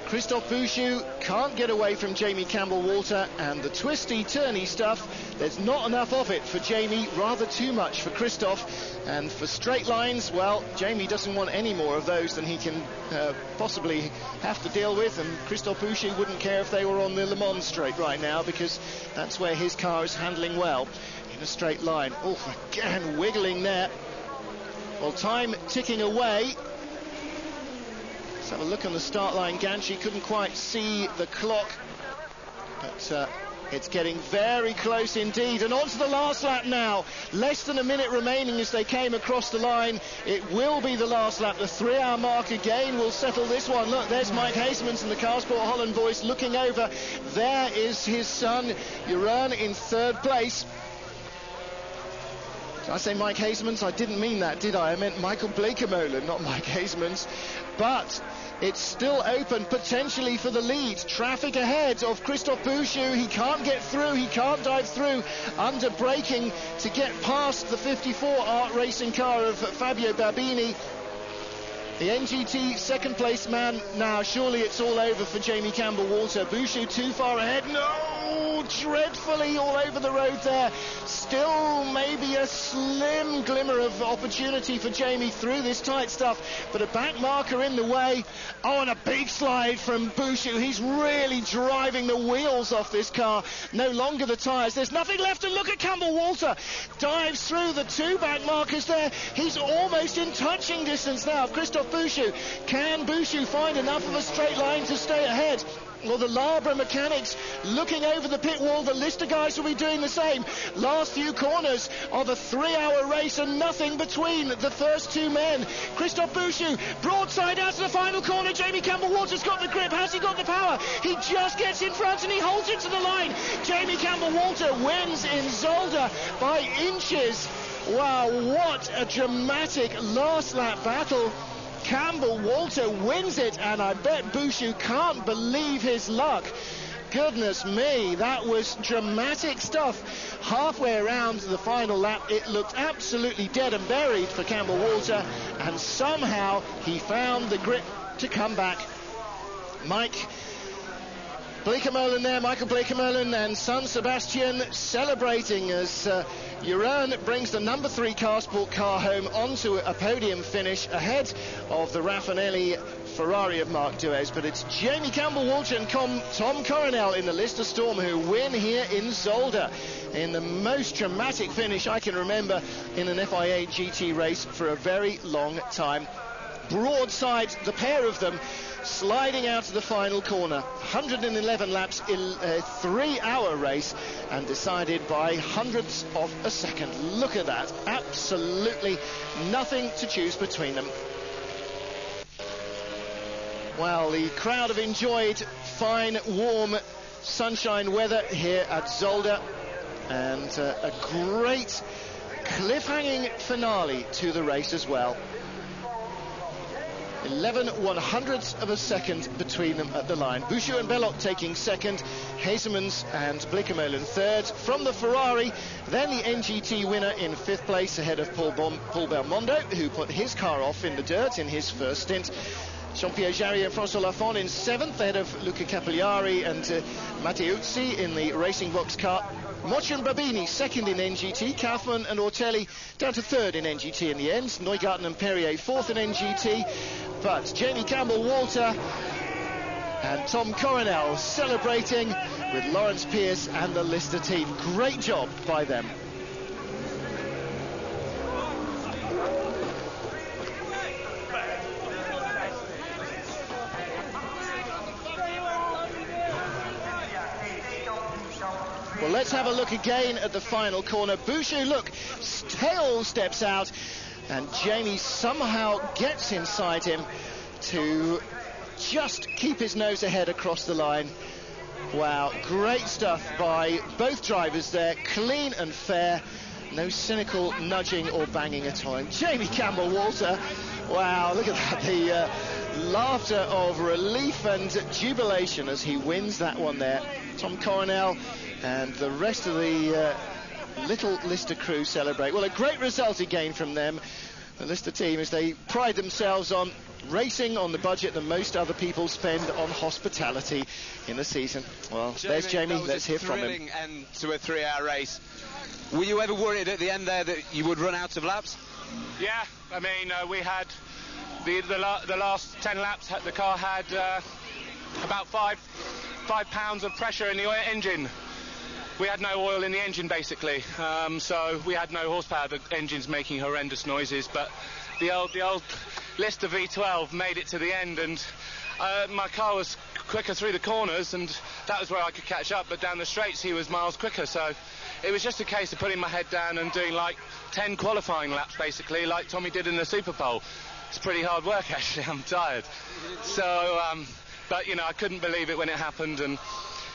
Christophe Bouchou can't get away from Jamie Campbell-Walter, and the twisty, turny stuff, there's not enough of it for Jamie, rather too much for Christophe. And for straight lines, well, Jamie doesn't want any more of those than he can possibly have to deal with, and Christophe Bouchou wouldn't care if they were on the Le Mans straight right now, because that's where his car is handling well, in a straight line. Oh, again, wiggling there. Well, time ticking away. Let's have a look on the start line. Ganshi couldn't quite see the clock, but it's getting very close indeed. And on to the last lap now. Less than a minute remaining as they came across the line. It will be the last lap. The 3-hour mark again will settle this one. Look, there's Mike Hazemans in the Car Sport Holland voice looking over. There is his son, Jeroen, in third place. Did I say Mike Hazemans? I didn't mean that, did I? I meant Michael Bleekemolen, not Mike Hazemans. But it's still open potentially for the lead. Traffic ahead of Christophe Bouchou. He can't get through, he can't dive through under braking to get past the 54 Art Racing car of Fabio Babini. The NGT second place man now. Surely it's all over for Jamie Campbell-Walter. Bouchou too far ahead. No, dreadfully all over the road there. Still maybe a slim glimmer of opportunity for Jamie through this tight stuff, but a back marker in the way. Oh, and a big slide from Bouchou. He's really driving the wheels off this car. No longer the tyres. There's nothing left, and look at Campbell-Walter. Dives through the two back markers there. He's almost in touching distance now of Christophe Bouchou. Can Bouchou find enough of a straight line to stay ahead? Well, the Labra mechanics looking over the pit wall. The Lister guys will be doing the same. Last few corners of a 3-hour race and nothing between the first two men. Christophe Bouchou broadside out to the final corner. Jamie Campbell-Walter's got the grip. Has he got the power? He just gets in front and he holds it to the line. Jamie Campbell-Walter wins in Zolder by inches. Wow, what a dramatic last lap battle. Campbell-Walter wins it, and I bet Bouchou can't believe his luck. Goodness me, that was dramatic stuff. Halfway around the final lap, it looked absolutely dead and buried for Campbell-Walter, and somehow he found the grip to come back. Mike Bleekemolen there, Michael Bleekemolen and son Sebastian celebrating as Jeroen brings the number 3 Car Sport car home onto a podium finish ahead of the Raffinelli Ferrari of Marc Duez. But it's Jamie Campbell-Walter and Tom Coronel in the Lister Storm who win here in Zolder in the most dramatic finish I can remember in an FIA GT race for a very long time. Broadside, the pair of them sliding out to the final corner. 111 laps in a 3-hour race and decided by hundredths of a second. Look at that. Absolutely nothing to choose between them. Well, the crowd have enjoyed fine, warm, sunshine weather here at Zolder, and a great cliffhanging finale to the race as well. 11 100ths of a second between them at the line. Bouchou and Belloc taking second, Hazemans and Bleekemolen third. From the Ferrari, then the NGT winner in fifth place ahead of Paul Belmondo, who put his car off in the dirt in his first stint. Jean-Pierre Jarier and François Lafont in seventh ahead of Luca Capigliari and Matteuzzi in the Racing Box car. Mocha and Babini second in NGT, Kaufmann and Ortelli down to third in NGT in the end, Neugarten and Perrier fourth in NGT, but Jamie Campbell-Walter and Tom Coronel celebrating with Lawrence Pierce and the Lister team. Great job by them. let's have a look again at the final corner. Bouchou, look, tail steps out, and Jamie somehow gets inside him to just keep his nose ahead across the line. Wow, great stuff by both drivers there, clean and fair, no cynical nudging or banging at all. And Jamie Campbell-Walter, wow, look at that, the laughter of relief and jubilation as he wins that one there. Tom Coronel and the rest of the little Lister crew celebrate. Well, a great result again from them, the Lister team, as they pride themselves on racing on the budget that most other people spend on hospitality in the season. Well, Jamie, there's Jamie, let's hear from him. Thrilling end to a 3-hour race. Were you ever worried at the end there that you would run out of laps? Yeah, I mean, we had the last 10 laps, the car had about 5 pounds of pressure in the engine. We had no oil in the engine, basically, so we had no horsepower. The engine's making horrendous noises, but the old Lister V12 made it to the end, and my car was quicker through the corners, and that was where I could catch up, but down the straights he was miles quicker, so it was just a case of putting my head down and doing like 10 qualifying laps, basically, like Tommy did in the Super Bowl. It's pretty hard work, actually. I'm tired. So, but, you know, I couldn't believe it when it happened, and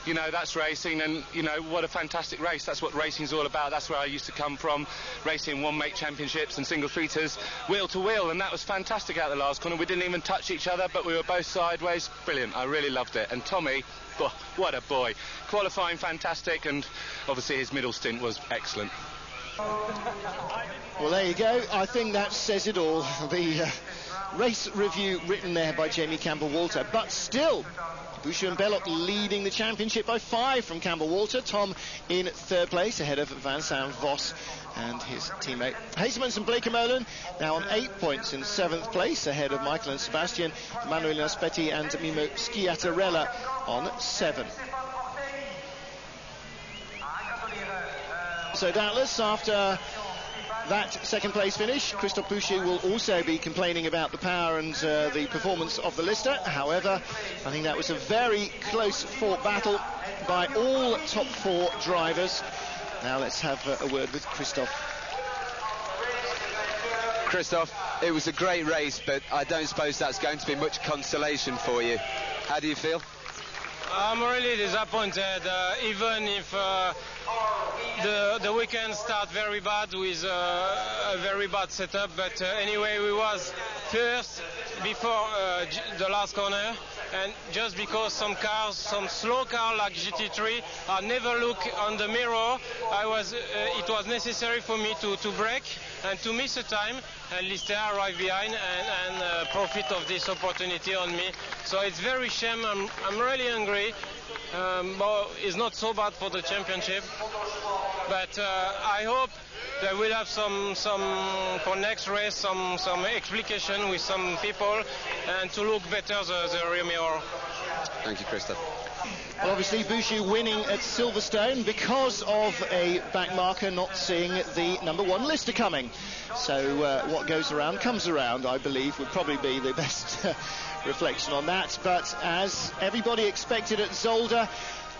you know, that's racing, and you know, what a fantastic race. That's what racing's all about. That's where I used to come from, racing one-make championships and single-seaters, wheel to wheel, and that was fantastic out the last corner. We didn't even touch each other, but we were both sideways. Brilliant. I really loved it. And Tommy, oh, what a boy. Qualifying fantastic, and obviously his middle stint was excellent. Well, there you go. I think that says it all. The race review written there by Jamie Campbell-Walter, but still, Bouchou and Belloc leading the championship by 5 from Campbell-Walter. Tom in 3rd place ahead of Vincent Vos and his teammate Hazemans and Bleekemolen now on 8 points in 7th place ahead of Michael and Sebastian, Manuel Naspetti and Mimo Schiattarella on 7. So doubtless after that 2nd place finish, Christophe Bouchou will also be complaining about the power and the performance of the Lister. However, I think that was a very close fought battle by all top 4 drivers. Now let's have a word with Christophe. Christophe, it was a great race, but I don't suppose that's going to be much consolation for you. How do you feel? I'm really disappointed, even if the weekend started very bad with a very bad setup, but anyway, we was first before the last corner, and just because some cars, some slow car like GT3, I never look on the mirror, it was necessary for me to brake and to miss a time, and Lister arrived behind and profit of this opportunity on me. So it's very shame. I'm really angry. But it's not so bad for the championship, but I hope that we'll have some for next race some explication with some people and to look better the rear mirror. Thank you, Christophe. Well, obviously Bouchou winning at Silverstone because of a back marker not seeing the number 1 Lister coming. So what goes around comes around, I believe, would probably be the best reflection on that. But as everybody expected at Zolder,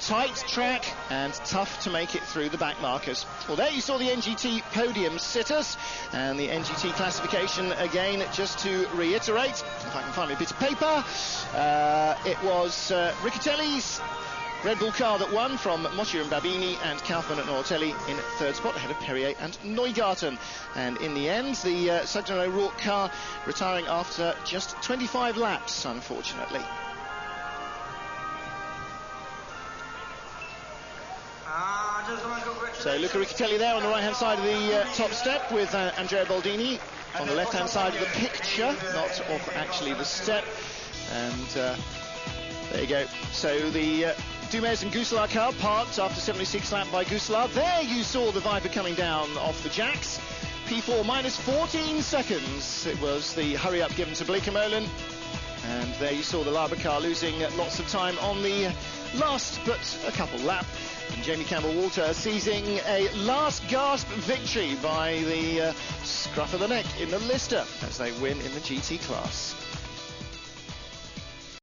tight track and tough to make it through the back markers. Well, there you saw the NGT podium sitters and the NGT classification again, just to reiterate, if I can find me a bit of paper. It was Riccitelli's Red Bull car that won from Mottier and Babini, and Kaufmann and Ortelli in 3rd spot ahead of Perrier and Neugarten. And in the end, the Sugden O'Rourke car retiring after just 25 laps, unfortunately. So Luca Riccitelli there on the right-hand side of the top step with Andrea Boldini on the left-hand side of the picture, not of actually the step. And there you go. So the Dumez and Gousselard car parked after 76 lap by Gousselard. There you saw the Viper coming down off the jacks. P4 minus 14 seconds. It was the hurry-up given to Bleekemolen. And there you saw the Laber car losing lots of time on the last but a couple lap. And Jamie Campbell-Walter seizing a last gasp victory by the scruff of the neck in the Lister as they win in the GT class.